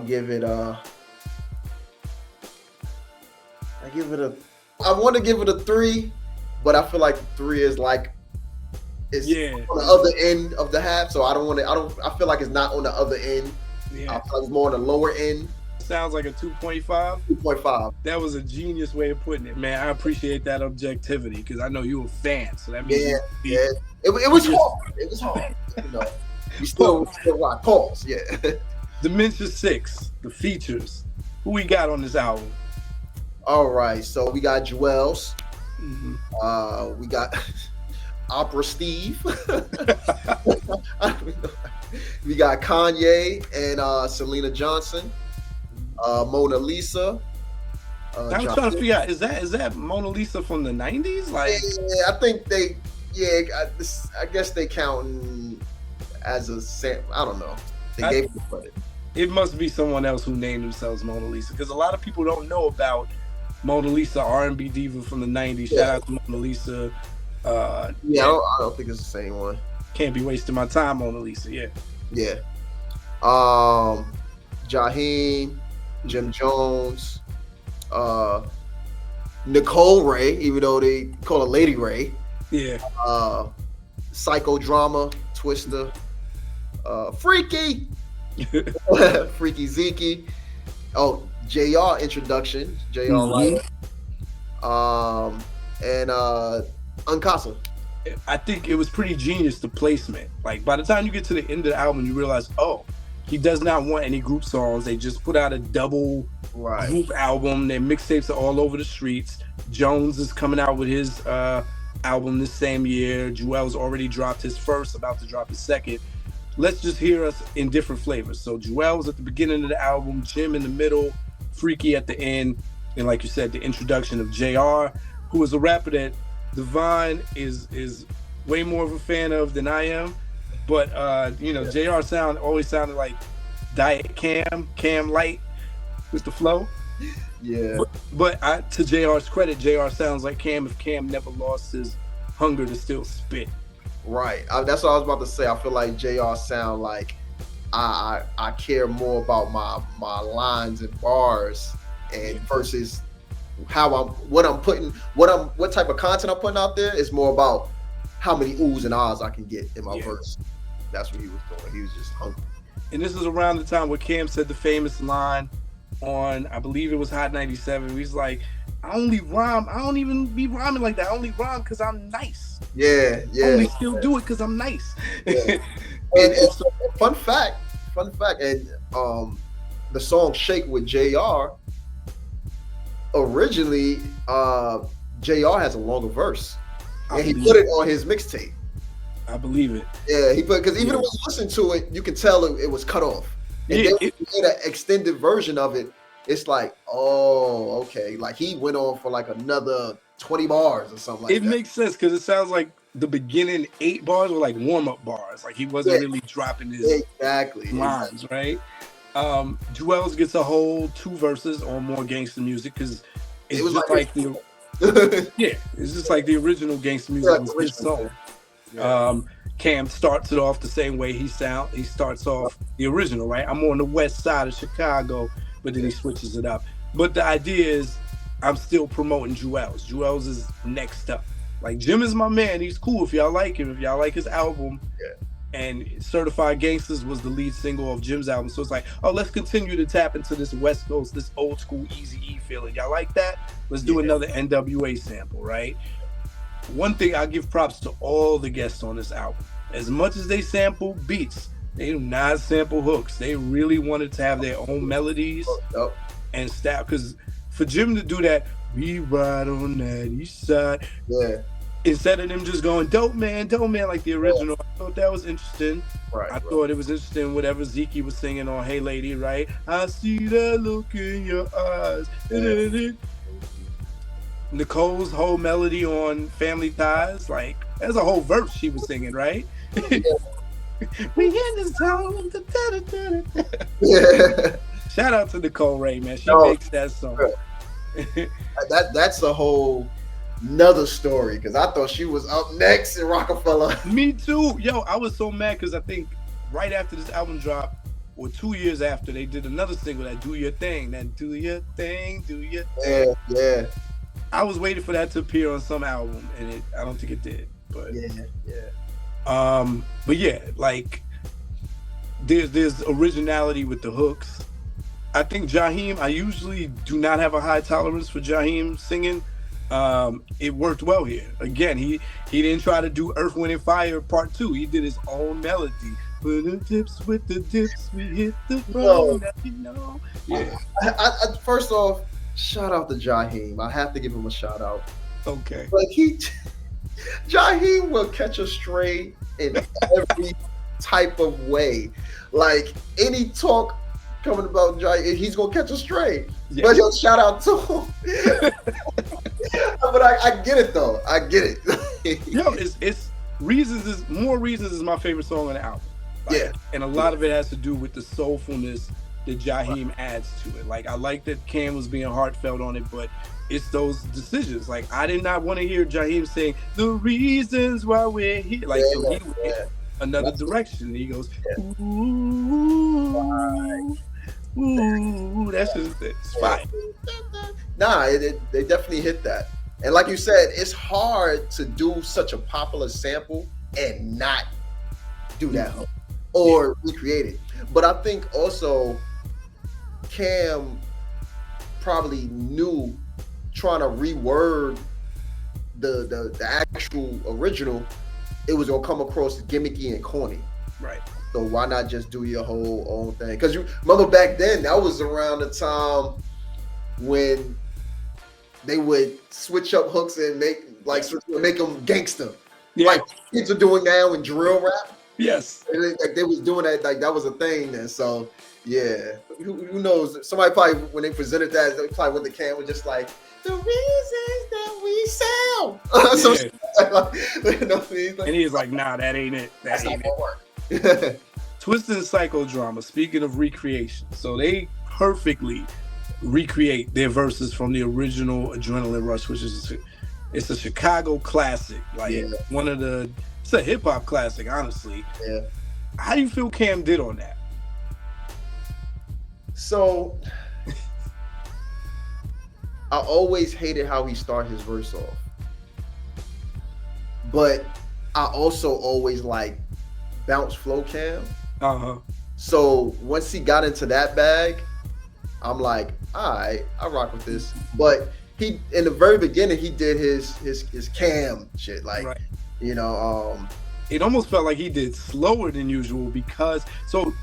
give it I want to give it a 3, but I feel like 3 is like it's on the other end of the half, so I feel like it's not on the other end. I feel like it's more on the lower end. Sounds like a 2.5. 2.5. That was a genius way of putting it, man. I appreciate that objectivity because I know you're a fan, so that means it was hard. It was hard. We still rock. Pause. Yeah. Dimension 6, the features. Who we got on this album? All right, so we got Jewels. Mm-hmm. We got Opera Steve. We got Kanye and Selena Johnson. Mona Lisa. I was trying to figure out, is that Mona Lisa from the 90s? Like, I think they, I guess they counting as a sample. I don't know. They gave them credit. It must be someone else who named themselves Mona Lisa because a lot of people don't know about Mona Lisa, R&B diva from the 90s. Shout out to Mona Lisa. I don't think it's the same one. Can't be wasting my time, Mona Lisa. Yeah. Jaheim, Jim Jones, Nicole Ray, even though they call her Lady Ray. Yeah. Psychodrama, Twister, Freaky, Freaky Zeke. Oh, JR introduction, JR Light. And Uncasa. I think it was pretty genius, the placement. Like, by the time you get to the end of the album, you realize, oh, He does not want any group songs. They just put out a double Right. group album. Their mixtapes are all over the streets. Jones is coming out with his album this same year. Joel's already dropped his first, about to drop his second. Let's just hear us in different flavors. So Joel's at the beginning of the album, Jim in the middle, Freaky at the end, and like you said, the introduction of JR, who is a rapper that Divine is way more of a fan of than I am. But JR always sounded like Diet Cam Light with the flow. Yeah. But to JR's credit, JR sounds like Cam if Cam never lost his hunger to still spit. Right. That's what I was about to say. I feel like JR sound like I care more about my lines and bars and versus what type of content I'm putting out there is more about how many oohs and ahs I can get in my verse. That's what he was doing. He was just hungry. And this is around the time where Cam said the famous line on, I believe it was Hot 97. He's like, I don't even be rhyming like that. I only rhyme because I'm nice. Yeah. I only still do it because I'm nice. Yeah. and so, fun fact, and the song Shake with JR, originally JR has a longer verse. And he put it on his mixtape. I believe it. Yeah, because even when you listen to it, you can tell it was cut off. And then when you get an extended version of it, it's like, oh, okay. Like he went on for like another 20 bars or something like that. It makes sense because it sounds like the beginning 8 bars were like warm-up bars. Like he wasn't really dropping his lines, right? Jewels gets a whole 2 verses on More Gangsta Music because it's just like the it's just like the original Gangsta Music was his song. Yeah. Cam starts it off the same way he starts off the original, right? I'm on the west side of Chicago, but then he switches it up. But the idea is I'm still promoting Jewels. Jewels is next up. Like Jim is my man. He's cool if y'all like him, if y'all like his album. Yeah. And Certified Gangsters was the lead single of Jim's album. So it's like, oh, let's continue to tap into this West Coast, this old school Eazy-E feeling. Y'all like that? Let's do another NWA sample, right? One thing I give props to all the guests on this album. As much as they sample beats, they do not sample hooks. They really wanted to have their own melodies and style. Because for Jim to do that, we ride on that east side. Yeah. Instead of them just going, dope man, like the original, I thought that was interesting. I thought it was interesting, whatever Zeke was singing on Hey Lady, right? I see that look in your eyes. Yeah. Nicole's whole melody on Family Ties, like, there's a whole verse she was singing, right? We in this zone. Shout out to Nicole Ray, man. She makes that song. That's a whole another story because I thought she was up next in Rockefeller. Me too. Yo, I was so mad because I think right after this album dropped, or 2 years after, they did another single, that Do Your Thing. That Do Your Thing, Do Your Thing. Yeah. I was waiting for that to appear on some album, and I don't think it did. But but yeah, like there's originality with the hooks. I think Jaheim, I usually do not have a high tolerance for Jaheim singing. It worked well here. Again, he didn't try to do Earth, Wind, and Fire Part 2. He did his own melody. With the dips, we hit the road. Yeah. I first off, shout out to Jaheim. I have to give him a shout out. Okay. Like Jaheim will catch a stray in every type of way. Like any talk coming about Jaheim, he's gonna catch a stray. Yeah. But he'll shout out to him. But I get it though. I get it. Yo, it's More Reasons is my favorite song on the album. Like, and a lot of it has to do with the soulfulness that Jaheim adds to it. Like I like that Cam was being heartfelt on it, but it's those decisions. Like I did not want to hear Jaheim saying the reasons why we're here. Like he went another direction. He goes, ooh, that's just it's fine. Nah, they definitely hit that. And like you said, it's hard to do such a popular sample and not do that hook or recreate it. But I think also Cam probably knew trying to reword the actual original, it was gonna come across gimmicky and corny. Right. So why not just do your whole own thing? Because you remember back then, that was around the time when they would switch up hooks and make them gangster. Yeah. Like kids are doing now in drill rap. Yes. Like they was doing that, like that was a thing then. So yeah, who knows? Somebody probably when they presented that, they probably with the Cam was just like the reasons that we sell. Yeah. And he's like, nah, that ain't it. That ain't it. Twisted and Psychodrama, speaking of recreation, so they perfectly recreate their verses from the original Adrenaline Rush, which is it's a Chicago classic, like one of the, it's a hip hop classic, honestly. Yeah. How do you feel Cam did on that? So I always hated how he started his verse off, but I also always like bounce flow Cam. So once he got into that bag, I'm like, all right, I rock with this. But he, in the very beginning, he did his Cam shit, like, you know. It almost felt like he did slower than usual because, so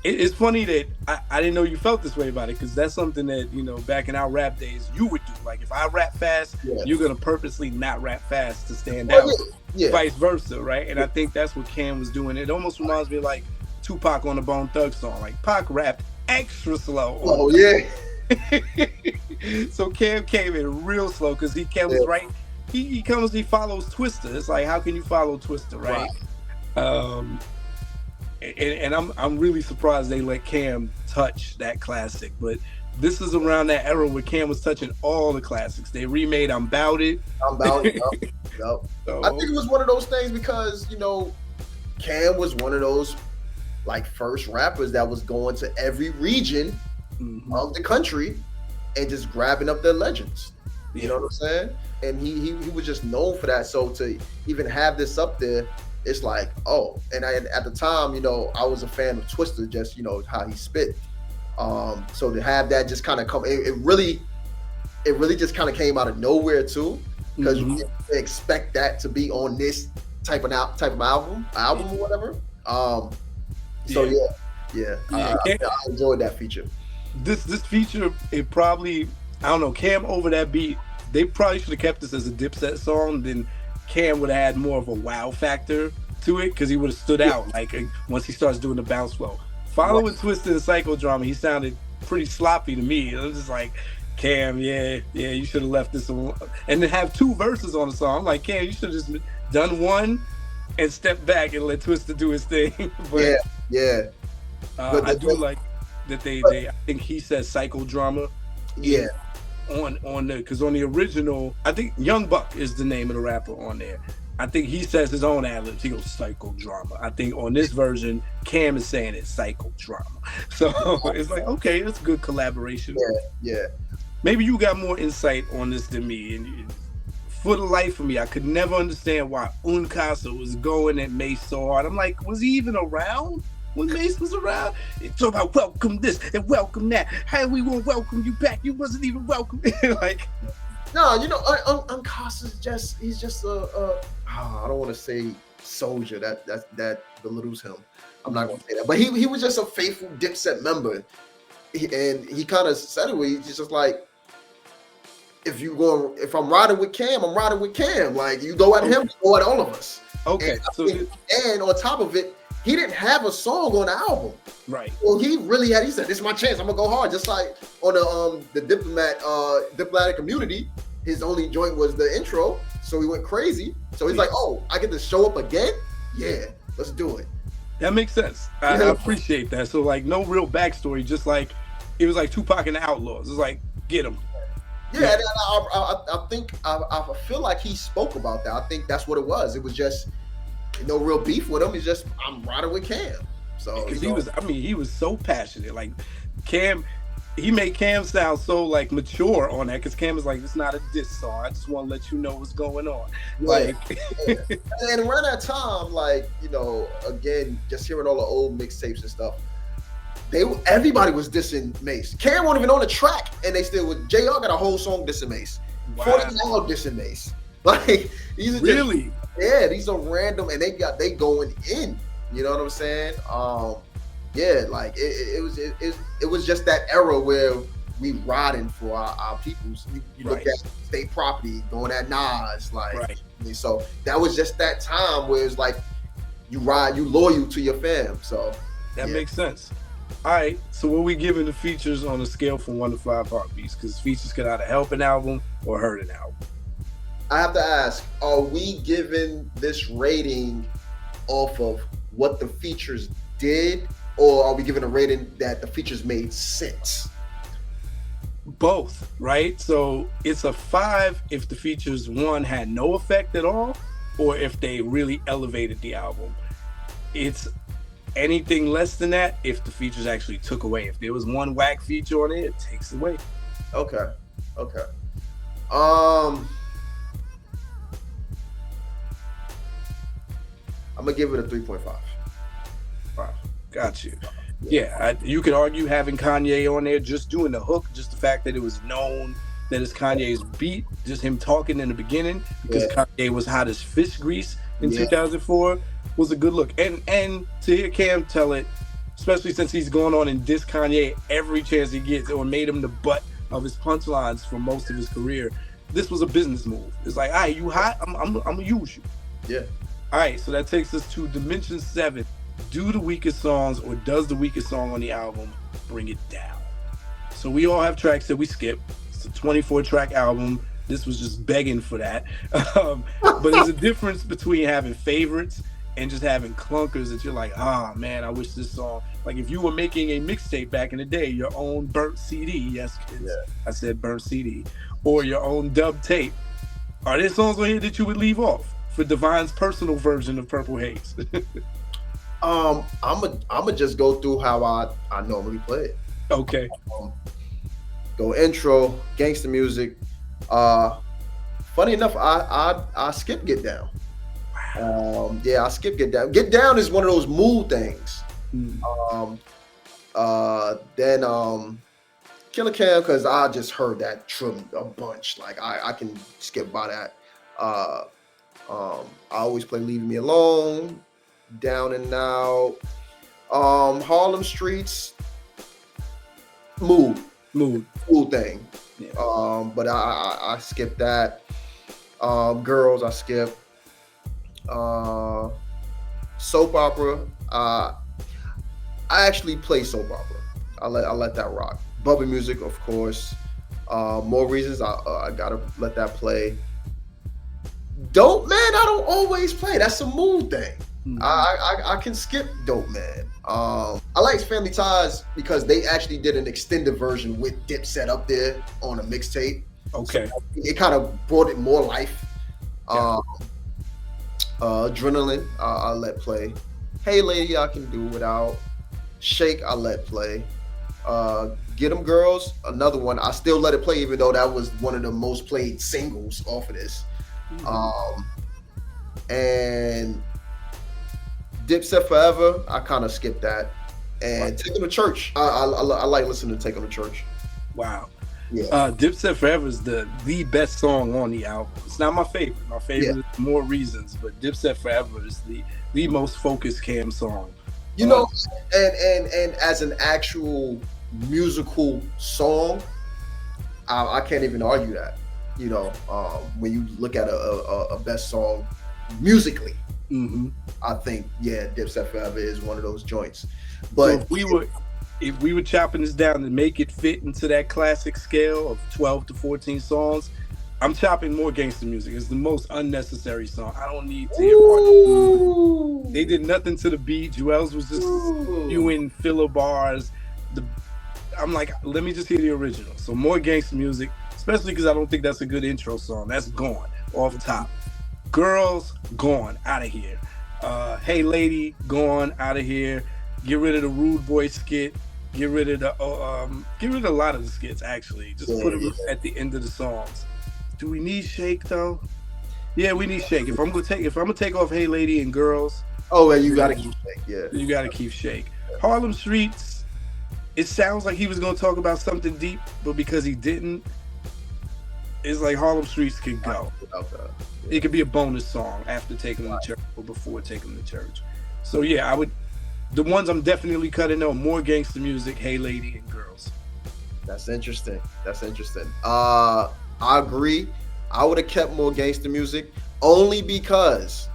it's funny that I didn't know you felt this way about it, because that's something that, you know, back in our rap days, you would do. Like, if I rap fast, you're going to purposely not rap fast to stand out. Vice versa, right? And I think that's what Cam was doing. It almost reminds me of like Tupac on the Bone Thug song. Like, Pac rapped extra slow. Oh, yeah. So Cam came in real slow because he comes right. He follows Twista. It's like, how can you follow Twista, right? And I'm really surprised they let Cam touch that classic. But this is around that era where Cam was touching all the classics. They remade I'm Bout It. I'm Bout It. Yep. So, I think it was one of those things because, you know, Cam was one of those like first rappers that was going to every region of the country and just grabbing up their legends. You know what I'm saying? And he was just known for that. So to even have this up there, it's like, oh. And at the time, you know, I was a fan of Twista, just, you know, how he spit. So to have that just kind of come, it really just kind of came out of nowhere too, because you didn't expect that to be on this type of album or whatever. So I enjoyed that feature. This feature, it probably, I don't know, Cam over that beat, they probably should have kept this as a Dipset song. Then Cam would have had more of a wow factor to it, because he would have stood out like once he starts doing the bounce flow. Following Twisted and Psychodrama, he sounded pretty sloppy to me. It was just like, Cam, you should have left this alone. And then have two verses on the song. I'm like, Cam, you should have just done one and stepped back and let Twisted do his thing. But, I do like that they I think he says Psychodrama. Yeah. On the, because on the original, I think Young Buck is the name of the rapper on there. I think he says his own ad-libs. He goes Psychodrama. I think on this version, Cam is saying it's Psychodrama. So it's like, okay, that's a good collaboration. Yeah. Maybe you got more insight on this than me. And for the life of me, I could never understand why Uncasa was going at Mace so hard. I'm like, was he even around when Mace was around? It's all about welcome this and welcome that. How we won't welcome you back? You wasn't even welcome. Like, no, you know, Uncasa's he's just I don't want to say soldier. That belittles him. I'm not going to say that, but he was just a faithful Dipset member, and he kind of said it. He's just like, if I'm riding with Cam, I'm riding with Cam. Like, you go at him, you go at all of us. Okay. And on top of it, he didn't have a song on the album. Right. Well, he said, this is my chance. I'm gonna go hard. Just like on the diplomatic community, his only joint was the intro. So he went crazy. So he's like, oh, I get to show up again? Yeah, let's do it. That makes sense. I appreciate that. So like, no real backstory, just like, it was like Tupac and the Outlaws. It's like, get him. Yeah, and I think I feel like he spoke about that. I think that's what it was. It was just no real beef with him. It's just, I'm riding with Cam. So because he was so passionate. Like, Cam, he made Cam sound so like mature on that, because Cam is like, it's not a diss song. I just want to let you know what's going on. Like, and around that time, like, you know, again, just hearing all the old mixtapes and stuff, everybody was dissing Mace. Cam wasn't even on the track, and they still would. JR got a whole song dissing Mace. Wow. 40 Loud dissing Mace. Like, these are really? Yeah, these are random, and they going in. You know what I'm saying? Yeah, like it was just that era where we riding for our peoples. You look Right. at state property going at Nas, like Right. I mean, so that was just that time where it's like you ride, you loyal to your fam. So That yeah, makes sense. All right. So what we giving the features on a scale from 1 to 5 heartbeats? Because features could either help an album or hurt an album. I have to ask: are we giving this rating off of what the features did, or are we giving a rating that the features made sense? Both, right? So it's a 5 if the features one had no effect at all, or if they really elevated the album. It's anything less than that if the features actually took away. If there was one whack feature on it, it takes away. Okay, okay. Um, I'm gonna give it a 3.5. Wow, got you. Yeah, you could argue having Kanye on there, just doing the hook, just the fact that it was known that it's Kanye's beat, just him talking in the beginning, because Yeah. Kanye was hot as fish grease in Yeah. 2004, was a good look. And to hear Cam tell it, especially since he's going on and diss Kanye every chance he gets, or made him the butt of his punchlines for most of his career, this was a business move. It's like, all right, you hot, I'm gonna use you. Yeah. All right, so that takes us to Dimension 7. Do the weakest songs, or does the weakest song on the album bring it down? So we all have tracks that we skip. It's a 24-track album. This was just begging for that. But there's a difference between having favorites and just having clunkers that you're like, man, I wish this song. Like if you were making a mixtape back in the day, your own burnt CD, yes, kids, Yeah. I said burnt CD, or your own dub tape. Are there songs on here that you would leave off for Divine's personal version of Purple Haze? I'm just go through how I normally play it. Okay. Go intro, gangster music. Funny enough, I skip Get Down. Yeah, I skip Get Down. Get Down is one of those mood things. Mm. Then Killer Cam, because I just heard that a bunch. Like I can skip by that. I always play Leaving Me Alone, Down and Out, Harlem Streets, mood thing. Yeah. But I skip that. Girls, I skip. Soap opera. I actually play soap opera. I let that rock. Bubble music, of course. More reasons. I gotta let that play. Dope Man, I don't always play. That's a mood thing. Mm-hmm. I can skip Dope Man. I like Family Ties because they actually did an extended version with Dipset up there on a mixtape. Okay. So it kind of brought it more life. Yeah. Adrenaline, I let play. Hey Lady, I can do without. Shake, I let play. Get 'Em Girls, another one. I still let it play, even though that was one of the most played singles off of this. And Dipset Forever, I kind of skipped that. And Take 'Em to Church, I like listening to Take 'Em to Church. Wow. Yeah. Dipset Forever is the best song on the album. It's not my favorite. My favorite is More Reasons, but Dipset Forever is the most focused Cam song. You know, and as an actual musical song, I can't even argue that. You know, when you look at a best song musically, I think Dipset Forever is one of those joints. But so if we were chopping this down to make it fit into that classic scale of 12 to 14 songs, I'm chopping More Gangster Music. It's the most unnecessary song. I don't need to hear part. They did nothing to the beat. Jewels was just spewing filler bars. I'm like, let me just hear the original. So More Gangster Music, especially because I don't think that's a good intro song. That's gone off top. Girls, gone, out of here. Hey Lady, gone, out of here. Get rid of the Rude Boy skit. Get rid of a lot of the skits actually. Just put them at the end of the songs. Do we need Shake though? Yeah, we need Shake. If I'm gonna take off Hey Lady and Girls. Oh, well, you gotta keep Shake. Yeah, you gotta keep Shake. Harlem Streets. It sounds like he was gonna talk about something deep, but because he didn't, it's like Harlem Streets could go. It could be a bonus song after taking them to church or before taking them to church. So yeah, I would. The ones I'm definitely cutting are More Gangsta Music, Hey Lady, and Girls. That's interesting. That's interesting. I agree. I would have kept More Gangster Music only because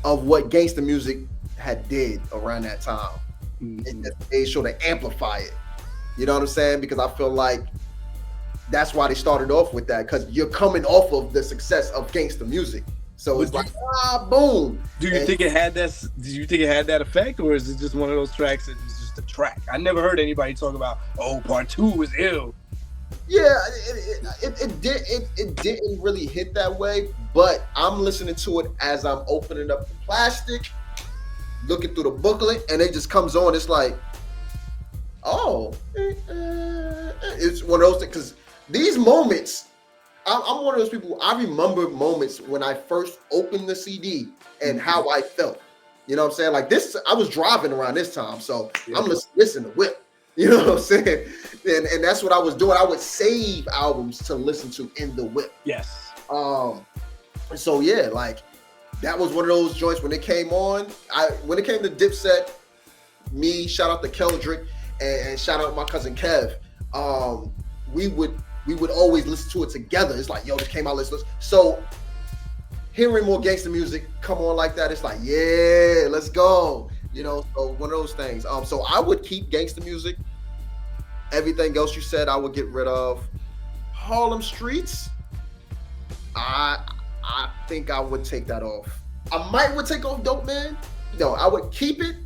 of what gangster music had did around that time. It just made sure to amplify it. You know what I'm saying? Because I feel like that's why they started off with that, because you're coming off of the success of gangster music. So it's like, boom. Do you think it had that? Do you think it had that effect, or is it just one of those tracks that was just a track? I never heard anybody talk about, oh, part 2 was ill. Yeah, it didn't really hit that way, but I'm listening to it as I'm opening up the plastic, looking through the booklet, and it just comes on. It's like, oh, it's one of those things, because these moments, I'm one of those people. I remember moments when I first opened the CD and how I felt. You know what I'm saying? Like this, I was driving around this time, so I'm listening to Whip. You know what I'm saying? And that's what I was doing. I would save albums to listen to in the Whip. Yes. So yeah, like that was one of those joints when it came on. When it came to Dipset, me, shout out to Keldrick and shout out my cousin Kev. We would always listen to it together. It's like, yo, this came out, let's listen. So hearing More Gangster Music come on like that, it's like, yeah, let's go. You know, so one of those things. So I would keep gangster music. Everything else you said, I would get rid of. Harlem Streets, I think I would take that off. I would take off Dope Man. No, I would keep it,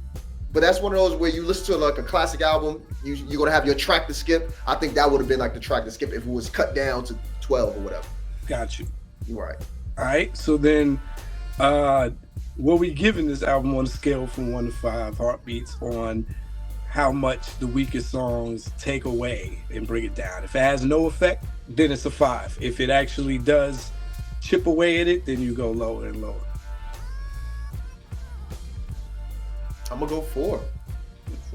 but that's one of those where you listen to like a classic album, you're gonna have your track to skip. I think that would have been like the track to skip if it was cut down to 12 or whatever. Got you. Right. All right. So then, what we giving this album on a scale from 1 to 5 heartbeats on how much the weakest songs take away and bring it down? If it has no effect, then it's a 5. If it actually does chip away at it, then you go lower and lower. I'm gonna go 4.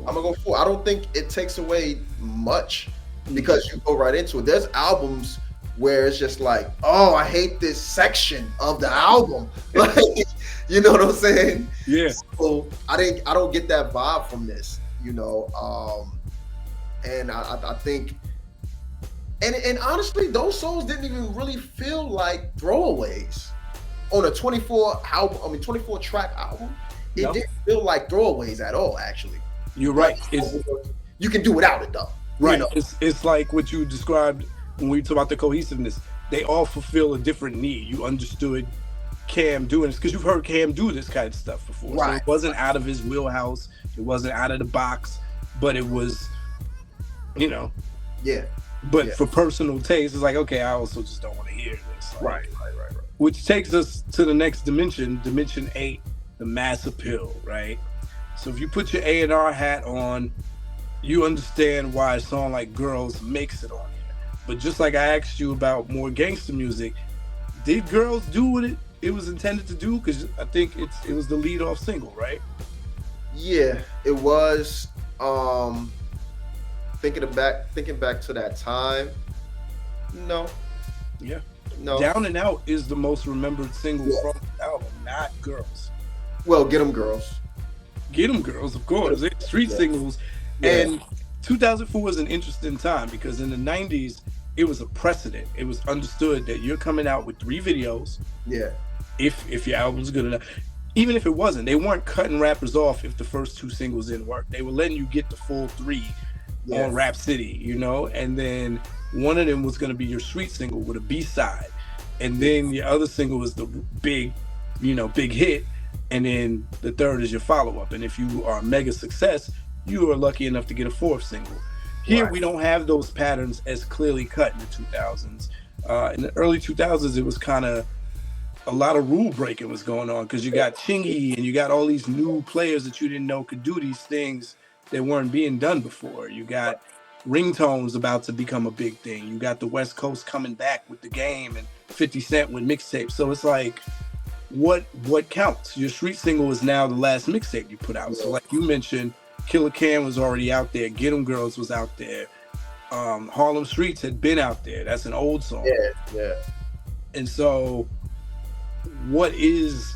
I don't think it takes away much because you go right into it. There's albums where it's just like, oh, I hate this section of the album. Like, you know what I'm saying? Yeah. So I don't get that vibe from this, you know. And I think, and honestly, those songs didn't even really feel like throwaways on a 24 track album. It didn't feel like throwaways at all, actually. You're right. You can do without it though. Right. You know? It's like what you described when we talk about the cohesiveness. They all fulfill a different need. You understood Cam doing this because you've heard Cam do this kind of stuff before. Right. So it wasn't out of his wheelhouse. It wasn't out of the box, but it was, you know. Yeah. But for personal taste, it's like, okay, I also just don't want to hear this. Like, right. Which takes us to the next dimension, dimension 8, the mass appeal, right? So if you put your A&R hat on, you understand why a song like Girls makes it on here. But just like I asked you about More Gangster Music, did Girls do what it was intended to do? Because I think it was the lead-off single, right? Yeah, it was. Thinking back to that time, no. Yeah. No. Down and Out is the most remembered single from the album, not Girls. Well, Get 'Em Girls. Get 'Em Girls, of course. They're street singles. Yeah. And 2004 was an interesting time because in the 90s, it was a precedent. It was understood that you're coming out with 3 videos. Yeah. If your album's good enough. Even if it wasn't, they weren't cutting rappers off if the first 2 singles didn't work. They were letting you get the full 3 on Rap City, you know? And then one of them was going to be your street single with a B-side. And then the other single was the big hit. And then the third is your follow-up. And if you are a mega success, you are lucky enough to get a 4th single. Here, we don't have those patterns as clearly cut in the 2000s. In the early 2000s, it was kind of a lot of rule breaking was going on because you got Chingy and you got all these new players that you didn't know could do these things that weren't being done before. You got ringtones about to become a big thing. You got the West Coast coming back with The Game and 50 Cent with mixtapes. So it's like, what counts? Your street single is now the last mixtape you put out. So like you mentioned, Killer Cam was already out there. Get 'Em Girls was out there. Harlem Streets had been out there. That's an old song. Yeah. And so what is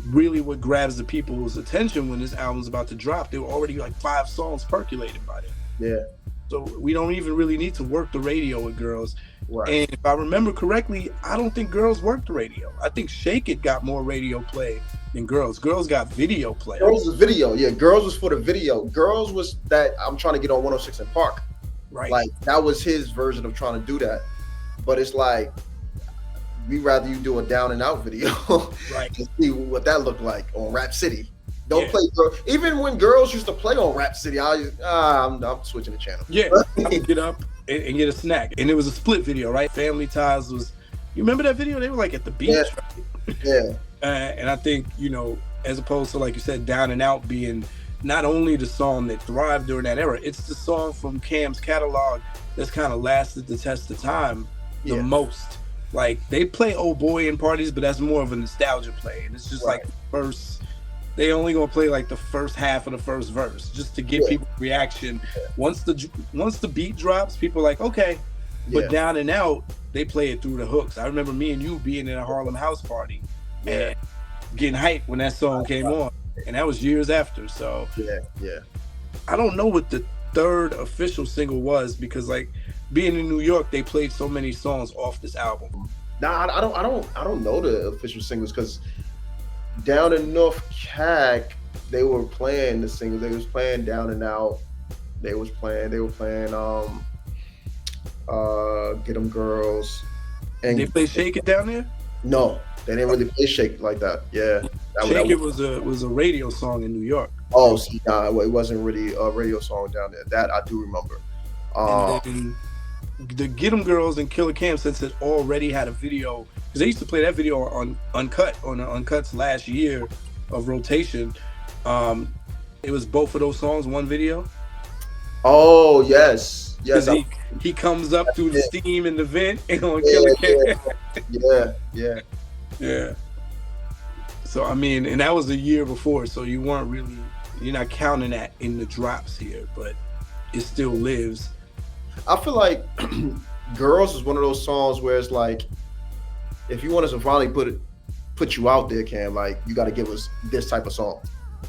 really what grabs the people's attention when this album's about to drop. There were already like 5 songs percolated by then. Yeah. So we don't even really need to work the radio with girls. Right. And if I remember correctly, I don't think girls worked the radio. I think Shake It got more radio play than girls. Girls got video play. Girls was video. Yeah, girls was for the video. Girls was that I'm trying to get on 106 in Park. Right. Like that was his version of trying to do that. But it's like we rather you do a down and out video Right. to see what that looked like on Rap City. Don't Yeah. play girl. Even when girls used to play on Rap City, I'm switching the channel. Yeah, I would get up and get a snack. And it was a split video, right? Family Ties was, you remember that video? They were like at the beach, Yeah. right? Yeah. And I think, you know, as opposed to, like you said, Down and Out being not only the song that thrived during that era, it's the song from Cam's catalog that's kind of lasted the test of time the Yeah. most. Like, they play Old Boy in parties, but that's more of a nostalgia play. And it's just Right. like they only gonna play like the first half of the first verse just to get Yeah. people reaction. Once the beat drops, people are like, okay. But Yeah. Down and Out, they play it through the hooks. I remember me and you being in a Harlem house party and getting hyped when that song came on. And that was years after. So Yeah. I don't know what the third official single was, because like being in New York, they played so many songs off this album. Nah, I don't know the official singles because down in North Cac, they were playing the singles. They was playing Down and Out. They were playing Get 'Em Girls. And They play Shake It down there? no, they didn't really play Shake like that. Yeah. Shake It was a radio song in New York. Oh, see, nah, it wasn't really a radio song down there. That I do remember. And then the Get 'Em Girls and Killer Cam, since it already had a video, because they used to play that video on Uncut, on the Uncut's last year of rotation. It was both of those songs, one video. Oh, yes. Because he comes up through the steam in the vent and on Killer Cam. Yeah. So I mean, and that was a year before, so you're not counting that in the drops here, but it still lives. I feel like Girls is one of those songs where it's like, if you want us to finally put you out there, Cam, like you got to give us this type of song.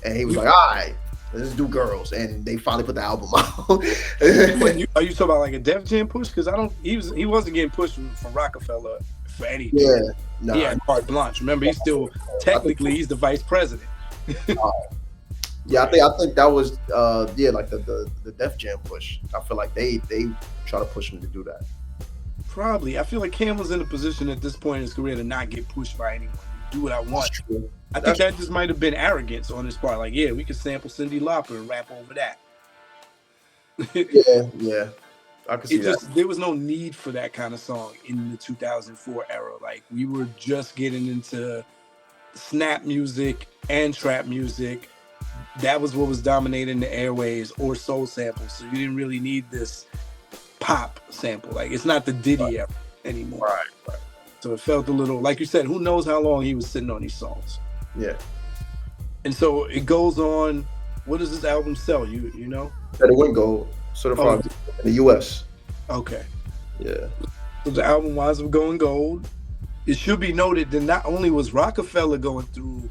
And he was like, all right, let's do Girls. And they finally put the album out. Are you talking about like a Def Jam push? Because he wasn't getting pushed from Rockefeller for anything. Yeah, nah. He had carte blanche. Remember, he's the vice president. Yeah, I think that was like the Def Jam push. I feel like they try to push him to do that. Probably. I feel like Cam was in a position at this point in his career to not get pushed by anyone. Do what I want. That's true. I think that just might have been arrogance on his part. Like, yeah, we could sample Cyndi Lauper and rap over that. Yeah. I can see that. There was no need for that kind of song in the 2004 era. Like, we were just getting into snap music and trap music. That was what was dominating the airwaves, or soul samples. So you didn't really need this pop sample. Like, it's not the Diddy era anymore. Right. So it felt a little, like you said, who knows how long he was sitting on these songs. Yeah. And so it goes on. What does this album sell? You know? That it went gold certified in the US. Okay. Yeah. So the album winds up going gold. It should be noted that not only was Rockefeller going through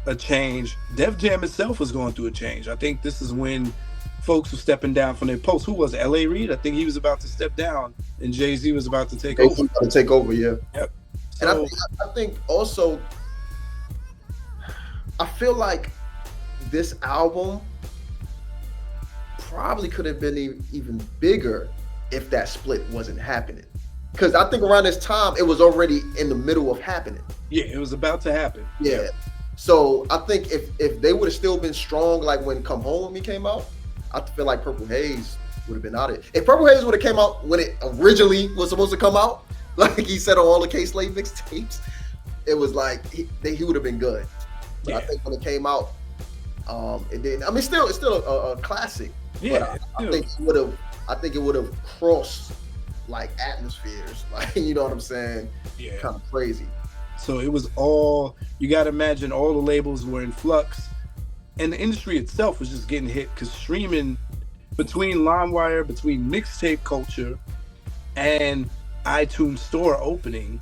a change, Def Jam itself was going through a change. I think this is when folks were stepping down from their posts. Who was it? L.A. Reid? I think he was about to step down, and Jay-Z was about to take over. Yeah. Yep. So, and I think also, I feel like this album probably could have been even bigger if that split wasn't happening. Because I think around this time, it was already in the middle of happening. Yeah, it was about to happen. Yeah. So I think if they would have still been strong, like when Come Home With Me came out, I feel like Purple Haze would have been out of it. If Purple Haze would have came out when it originally was supposed to come out, like he said on all the K-Slave mixtapes, it was like he would have been good. But Yeah. I think when it came out, it didn't. I mean, it's still a classic. Yeah, but I think it would have crossed like atmospheres, like you know what I'm saying? Yeah. Kind of crazy. So it was all, you got to imagine all the labels were in flux, and the industry itself was just getting hit because streaming, between LimeWire, between mixtape culture and iTunes store opening,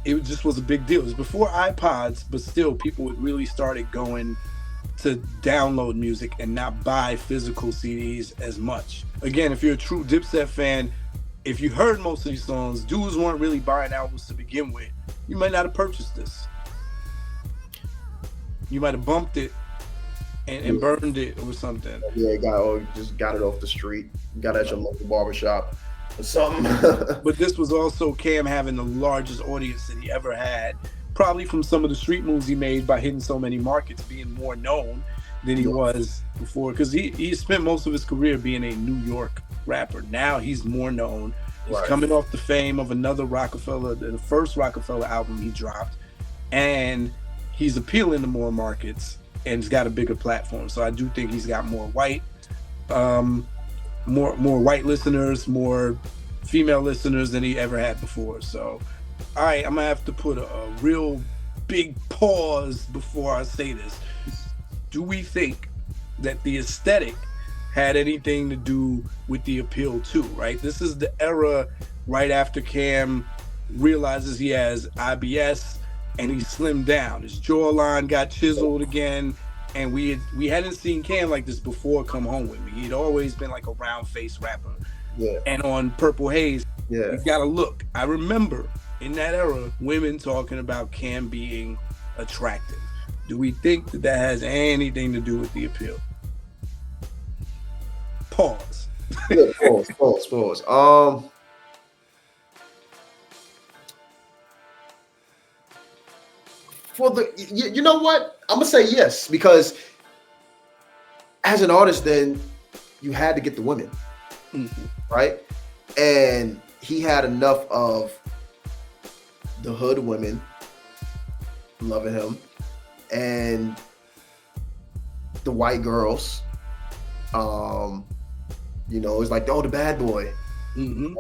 it just was a big deal. It was before iPods, but still, people really started going to download music and not buy physical CDs as much. Again, if you're a true Dipset fan, if you heard most of these songs, dudes weren't really buying albums to begin with. You might not have purchased this. You might have bumped it and burned it or something. Yeah, just got it off the street. Got it at your local barbershop or something. But this was also Cam having the largest audience that he ever had, probably from some of the street moves he made by hitting so many markets, being more known than he was before. Because he spent most of his career being a New York rapper. Now he's more known. He's coming off the fame of another Rockefeller, the first Rockefeller album he dropped, and he's appealing to more markets and he's got a bigger platform. So I do think he's got more white listeners, more female listeners than he ever had before. So, all right, I'm gonna have to put a real big pause before I say this. Do we think that the aesthetic had anything to do with the appeal too, right? This is the era right after Cam realizes he has IBS and he slimmed down. His jawline got chiseled again, and we hadn't seen Cam like this before Come Home With Me. He'd always been like a round face rapper. Yeah. And on Purple Haze, he's got a look. I remember in that era, women talking about Cam being attractive. Do we think that that has anything to do with the appeal? Pause. Yeah, pause. For the, you know what? I'm gonna say yes, because as an artist, then you had to get the women, right? And he had enough of the hood women loving him and the white girls. You know, it's like, oh, the bad boy. Mm-hmm.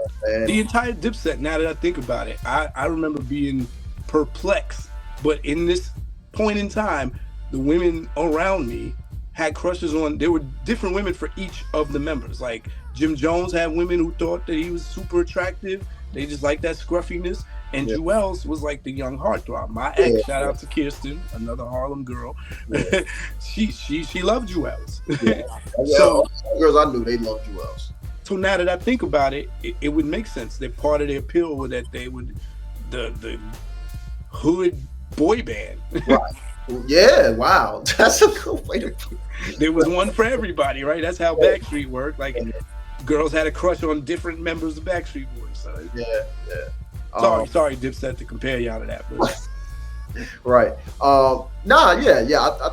The entire Dipset, now that I think about it, I remember being perplexed. But in this point in time, the women around me had crushes on, there were different women for each of the members. Like Jim Jones had women who thought that he was super attractive. They just liked that scruffiness. And Jewels was like the young heartthrob. My ex, shout out to Kirsten, another Harlem girl. Yeah. she loved Jewels. So girls I knew, they loved Jewels. So now that I think about it, it would make sense that part of the appeal was that they would the hood boy band. Right. Yeah, wow. That's a good way to put it. There was one for everybody, right? That's how Backstreet worked. Like girls had a crush on different members of Backstreet Boys. So Sorry, Dipset, to compare y'all to that. But. Right. I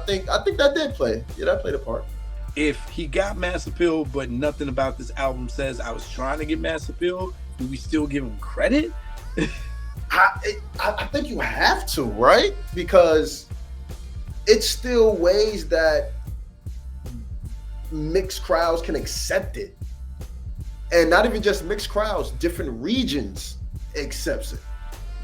think that did play. Yeah, that played a part. If he got mass appeal, but nothing about this album says I was trying to get mass appeal, do we still give him credit? I think you have to, right? Because it's still ways that mixed crowds can accept it. And not even just mixed crowds, different regions accepts it.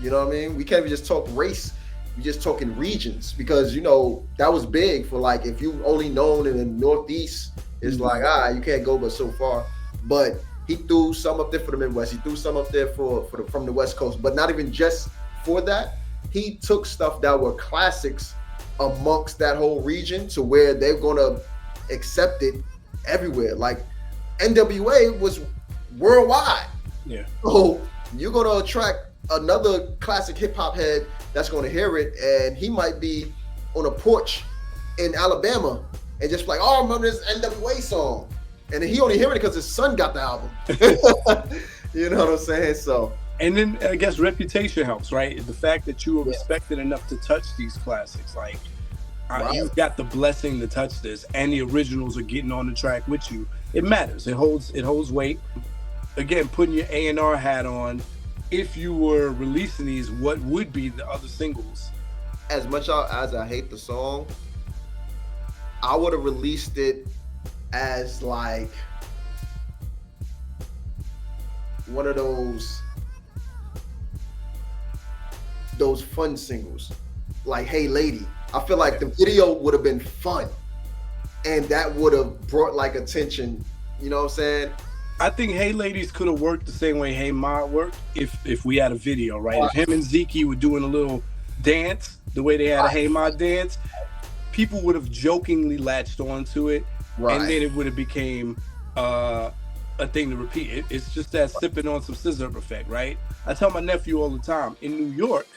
You know what I mean? We can't even just talk race. We just talking regions, because, you know, that was big for, like, if you only known in the Northeast, it's like, you can't go but so far. But he threw some up there for the Midwest. He threw some up there from the West Coast, but not even just for that. He took stuff that were classics amongst that whole region to where they're gonna accept it everywhere. Like NWA was worldwide. Yeah. So you're gonna attract another classic hip hop head that's gonna hear it, and he might be on a porch in Alabama and just like, oh, I remember this NWA song. And he only hear it because his son got the album. You know what I'm saying? So, and then I guess reputation helps, right? The fact that you were respected enough to touch these classics, like you've got the blessing to touch this, and the originals are getting on the track with you. It matters. It holds weight. Again, putting your A&R hat on. If you were releasing these, what would be the other singles? As much as I hate the song, I would have released it as like one of those fun singles, like Hey Lady. I feel like the video would have been fun, and that would have brought like attention, you know what I'm saying? I think Hey Ladies could have worked the same way Hey Ma worked if we had a video, right? If him and Zeke were doing a little dance, the way they had a Hey Ma dance, people would have jokingly latched onto it, and then it would have became a thing to repeat. It's just that sipping on some scissor effect, right? I tell my nephew all the time, in New York,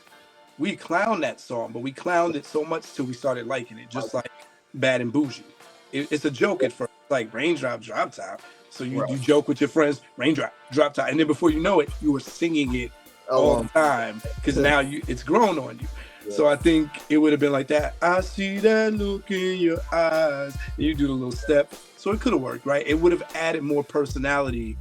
we clowned that song, but we clowned it so much till we started liking it, just like Bad and Bougie. It's a joke at first, like raindrop, drop top. So you joke with your friends, raindrop, drop top, and then before you know it, you were singing it all the time because now it's grown on you. Yeah. So I think it would have been like that. I see that look in your eyes. And you do the little step. So it could have worked, right? It would have added more personality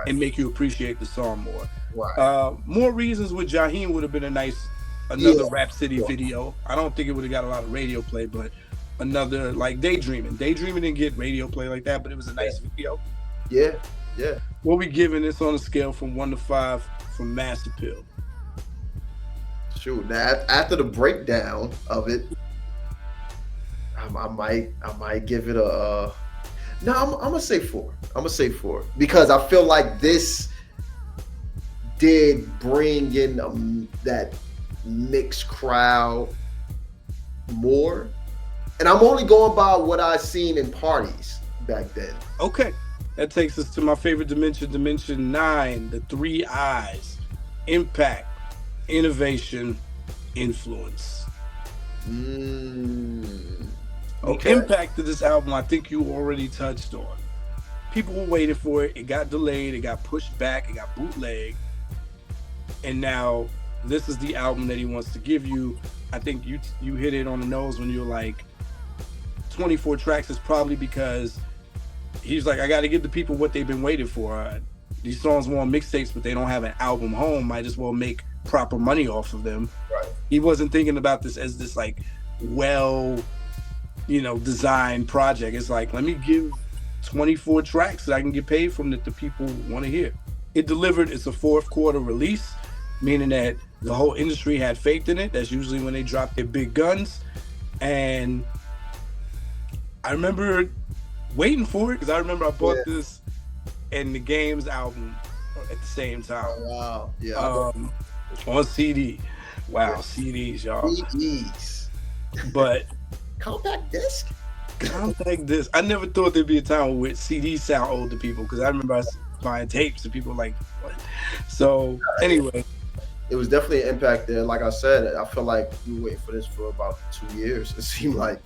and make you appreciate the song more. Right. More Reasons with Jaheim would have been another Rap City video. I don't think it would have got a lot of radio play, but another like Daydreaming. Daydreaming didn't get radio play like that, but it was a nice video. Yeah. What we giving this on a scale from 1 to 5 from Mass Appeal? Shoot, now after the breakdown of it, I might give it a. No, I'm gonna say 4. I'm gonna say 4 because I feel like this did bring in that mixed crowd more, and I'm only going by what I seen in parties back then. Okay, that takes us to my favorite dimension 9, the 3 I's: impact, innovation, influence. Okay. The impact of this album, I think you already touched on. People were waiting for it. It got delayed. It got pushed back. It got bootlegged. And now this is the album that he wants to give you. I think you hit it on the nose when you're like, 24 tracks is probably because he's like, I got to give the people what they've been waiting for. These songs were on mixtapes, but they don't have an album home. Might as well make proper money off of them. Right. He wasn't thinking about this as this like designed project. It's like, let me give 24 tracks that I can get paid from that the people want to hear. It delivered. It's a 4th quarter release, meaning that the whole industry had faith in it. That's usually when they drop their big guns. And I remember waiting for it because I remember I bought this and the Games album at the same time. Wow. Yeah. On CD. Wow, CDs, y'all. CDs. But compact disc. I never thought there'd be a time where CDs sound old to people because I remember I buying tapes and people were like, what? So anyway. It was definitely an impact there. Like I said, I feel like we were waiting for this for about 2 years. It seemed like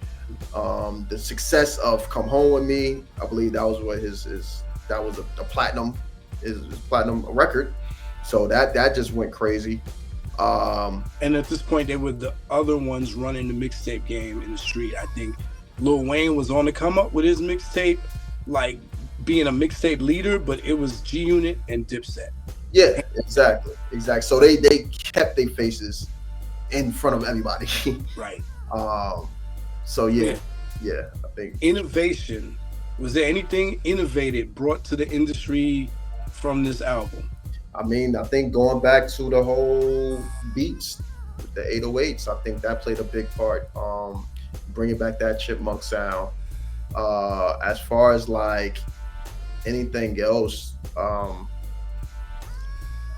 the success of Come Home With Me, I believe that was what that was a platinum, his platinum record. So that just went crazy. And at this point, they were the other ones running the mixtape game in the street. I think Lil Wayne was on the come up with his mixtape, like being a mixtape leader, but it was G Unit and Dipset. Yeah, exactly. So they kept their faces in front of everybody. Right. So yeah, I think innovation. Was there anything innovative brought to the industry from this album? I mean, I think going back to the whole beats, the 808s, I think that played a big part. Bringing back that chipmunk sound. As far as like anything else,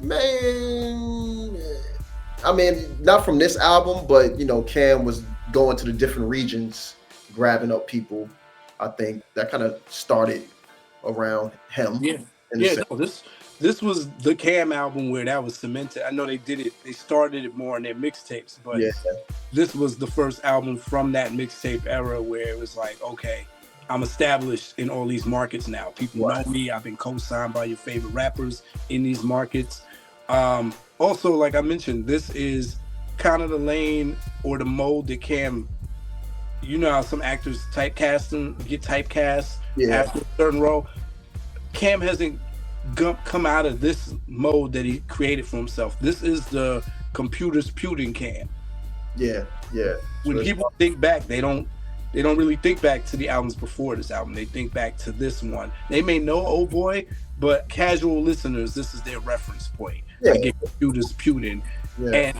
man, I mean, not from this album, but Cam was going to the different regions, grabbing up people. I think that kind of started around him. This was the Cam album where that was cemented. I know they started it more on their mixtapes, but this was the first album from that mixtape era where it was like, okay, I'm established in all these markets now. People know me. I've been co-signed by your favorite rappers in these markets. Also, like I mentioned, this is kind of the lane or the mode that Cam, how some actors get typecast after a certain role. Cam hasn't come out of this mode that he created for himself. This is the computer's puting Cam. Yeah. When people think back, they don't really think back to the albums before this album. They think back to this one. They may know Old Boy, but casual listeners, this is their reference point. I get computers puting. And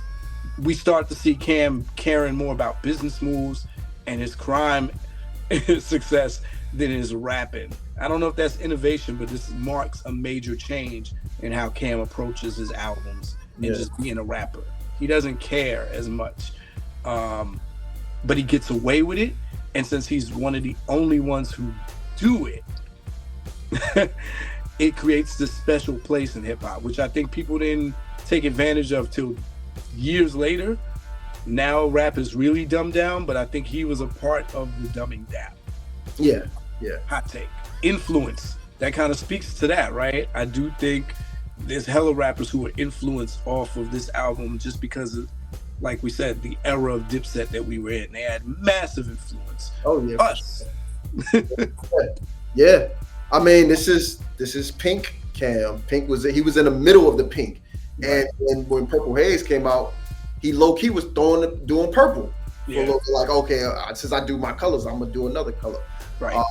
we start to see Cam caring more about business moves and his crime success than his rapping. I don't know if that's innovation, but this marks a major change in how Cam approaches his albums and Yeah. just being a rapper. He doesn't care as much, um, but he gets away with it. And since he's one of the only ones who do it, it creates this special place in hip hop, which I think people didn't take advantage of till years later. Now rap is really dumbed down, but I think he was a part of the dumbing down. Yeah. Yeah. Hot take. Influence. That kind of speaks to that, right? I do think there's hella rappers who are influenced off of this album just because of, like we said, the era of Dipset that we were in. They had massive influence. Oh yeah. Us. Yeah. I mean, this is Pink Cam. Pink was in the middle of the Pink, and when Purple Haze came out, he low key was doing purple. Yeah. Like, okay, since I do my colors, I'm gonna do another color. Right.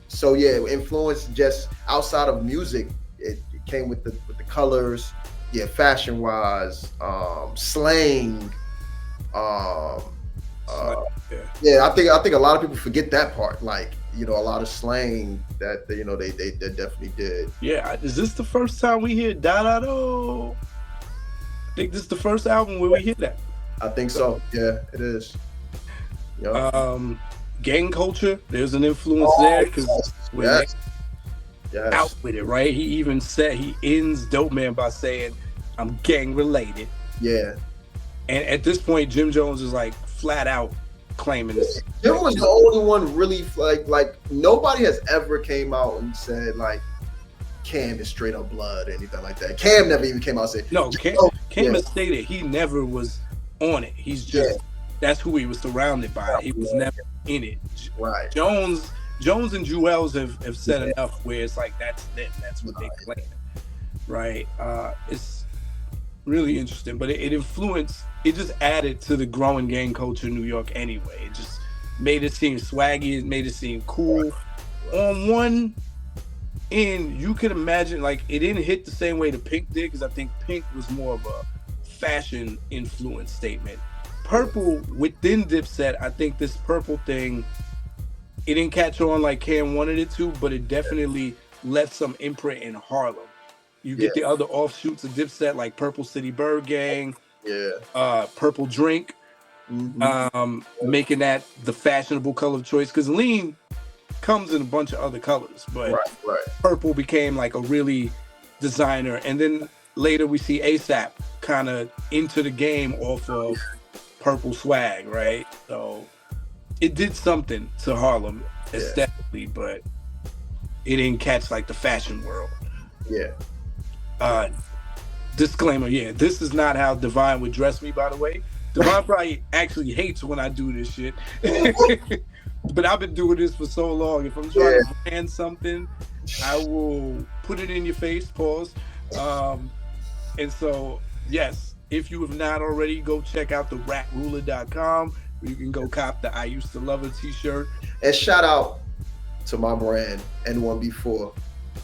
So yeah, influence just outside of music, it came with the colors, yeah, fashion wise, slang. Yeah, I think a lot of people forget that part. Like, a lot of slang that they definitely did. Yeah, is this the first time we hear da da do? I think this is the first album where we hear that. I think so. Yeah, it is. Yeah. Gang culture, there's an influence there because we're out with it, right? He even said, he ends Dope Man by saying, "I'm gang related." Yeah. And at this point, Jim Jones is like flat out claiming this. Jim was the only one really like nobody has ever came out and said like Cam is straight up blood or anything like that. Cam never even came out and said no. Cam has stated he never was on it. He's just that's who he was surrounded by. He was never in it. Right. Jones and Jewels have said enough where it's like that's them. That's what they claim. Right. It's really interesting, but it influenced. It just added to the growing gang culture in New York anyway. It just made it seem swaggy. It made it seem cool. On one end, you could imagine, like, it didn't hit the same way the Pink did, because I think Pink was more of a fashion influence statement. Purple, within Dipset, I think this purple thing, it didn't catch on like Cam wanted it to, but it definitely left some imprint in Harlem. You get the other offshoots of Dipset, like Purple City Bird Gang, Purple Drink, making that the fashionable color of choice, because lean comes in a bunch of other colors, but purple became like a really designer. And then later we see ASAP kind of into the game off of purple swag, right? So it did something to Harlem aesthetically, but it didn't catch like the fashion world. Disclaimer, this is not how Divine would dress me, by the way. Divine probably actually hates when I do this shit. But I've been doing this for so long. If I'm trying to brand something, I will put it in your face, pause. And so, yes, if you have not already, go check out the rapruler.com, where you can go cop the I Used to Love Her t-shirt. And shout out to my brand, N1B4.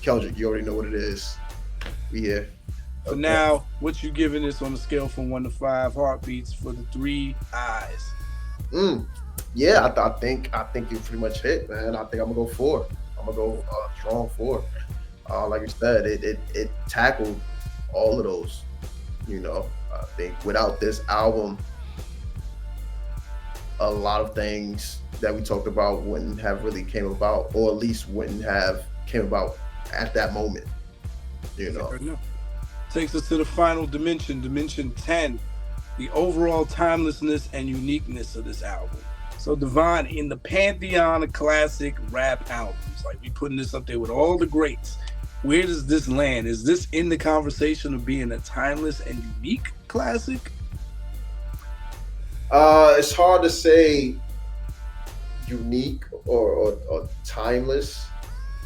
Keldrick, you already know what it is. We here. So now, what you giving this on a scale from 1 to 5 heartbeats for the 3 eyes? Yeah, I think you pretty much hit, man. I think I'm gonna go 4. I'm gonna go strong 4. Like you said, it tackled all of those. I think without this album, a lot of things that we talked about wouldn't have really came about, or at least wouldn't have came about at that moment. Takes us to the final dimension 10, the overall timelessness and uniqueness of this album. So Divine, in the pantheon of classic rap albums, like we putting this up there with all the greats, where does this land? Is this in the conversation of being a timeless and unique classic? It's hard to say unique or timeless.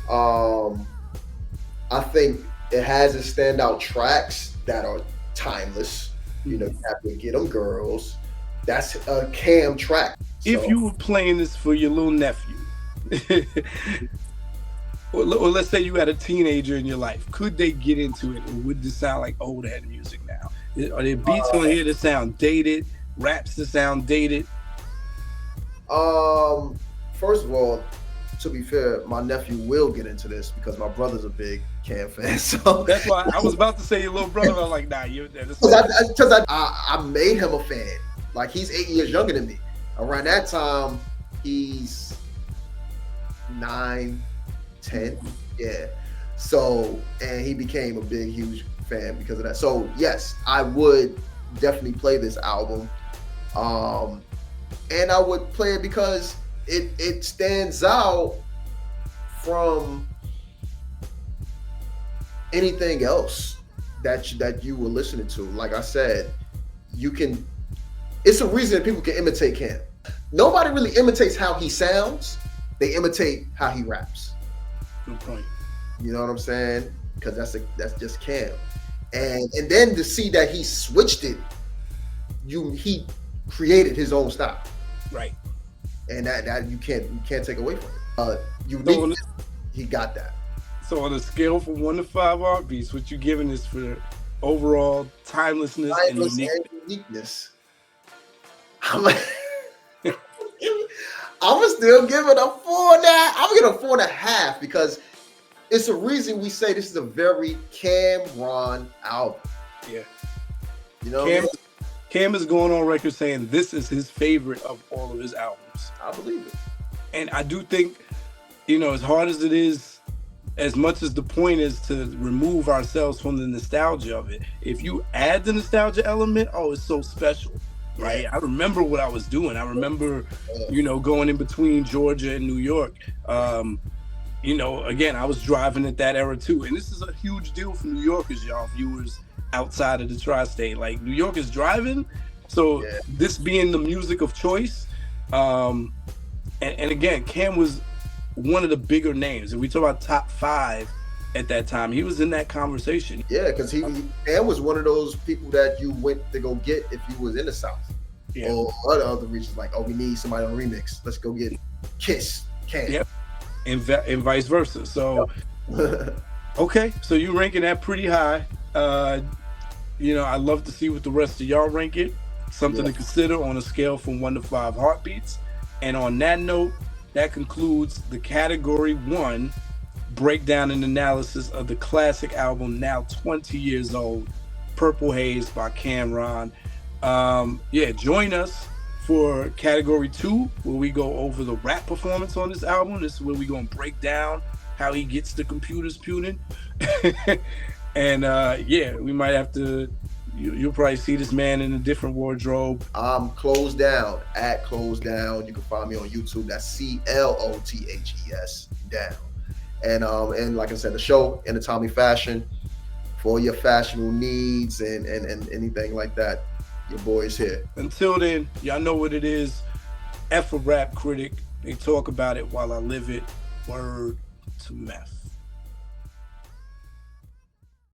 I think it has its standout tracks that are timeless. You have to Get 'Em Girls. That's a Cam track. If you were playing this for your little nephew, or let's say you had a teenager in your life, could they get into it, or would this sound like old head music now? Are there beats on here that sound dated, raps that sound dated? First of all, to be fair, my nephew will get into this because my brother's a big Cam fan. So That's why I was about to say your little brother. I was like, nah, you. because I made him a fan. Like, he's 8 years younger than me. Around that time, he's 9, 10. Yeah. So, and he became a big, huge fan because of that. So yes, I would definitely play this album. And I would play it because it stands out from anything else that you were listening to. Like I said, it's a reason that people can imitate Cam. Nobody really imitates how he sounds. They imitate how he raps. Good point. You know what I'm saying? Because that's just Cam. And then to see that he switched it, he created his own style. Right. And that you can't take away from it. He got that. So on a scale from 1 to 5 heartbeats, what you giving this for overall timelessness and uniqueness? I'm still giving a 4 now. I'm gonna 4.5 because it's a reason we say this is a very Cam'ron album. Yeah. You know, Cam is going on record saying this is his favorite of all of his albums. I believe it. And I do think, as hard as it is, as much as the point is to remove ourselves from the nostalgia of it, if you add the nostalgia element, it's so special, right? I remember what I was doing. I remember, going in between Georgia and New York. Again, I was driving at that era too. And this is a huge deal for New Yorkers, y'all, viewers outside of the tri-state. Like, New York is driving. So this being the music of choice. And again, Cam was one of the bigger names. If we talk about top 5 at that time, he was in that conversation. Yeah, because Cam was one of those people that you went to go get if you was in the South. Yeah. Or other regions, like, we need somebody on remix. Let's go get Kiss, Cam. Yep. And vice versa. So, okay. So you ranking that pretty high. I'd love to see what the rest of y'all rank it. Something to consider on a scale from 1 to 5 heartbeats. And on that note, that concludes the category 1 breakdown and analysis of the classic album, now 20 years old, Purple Haze by Cam'ron. Join us for category 2, where we go over the rap performance on this album. This is where we're going to break down how he gets the computers puning. And we might have to, you'll probably see this man in a different wardrobe. I'm Closed Down, at Closed Down. You can find me on YouTube. That's CLOTHES down. And like I said, the show in a Tommy fashion for your fashionable needs and anything like that. Your boy's here. Until then, y'all know what it is. F a rap critic. They talk about it while I live it. Word to meth.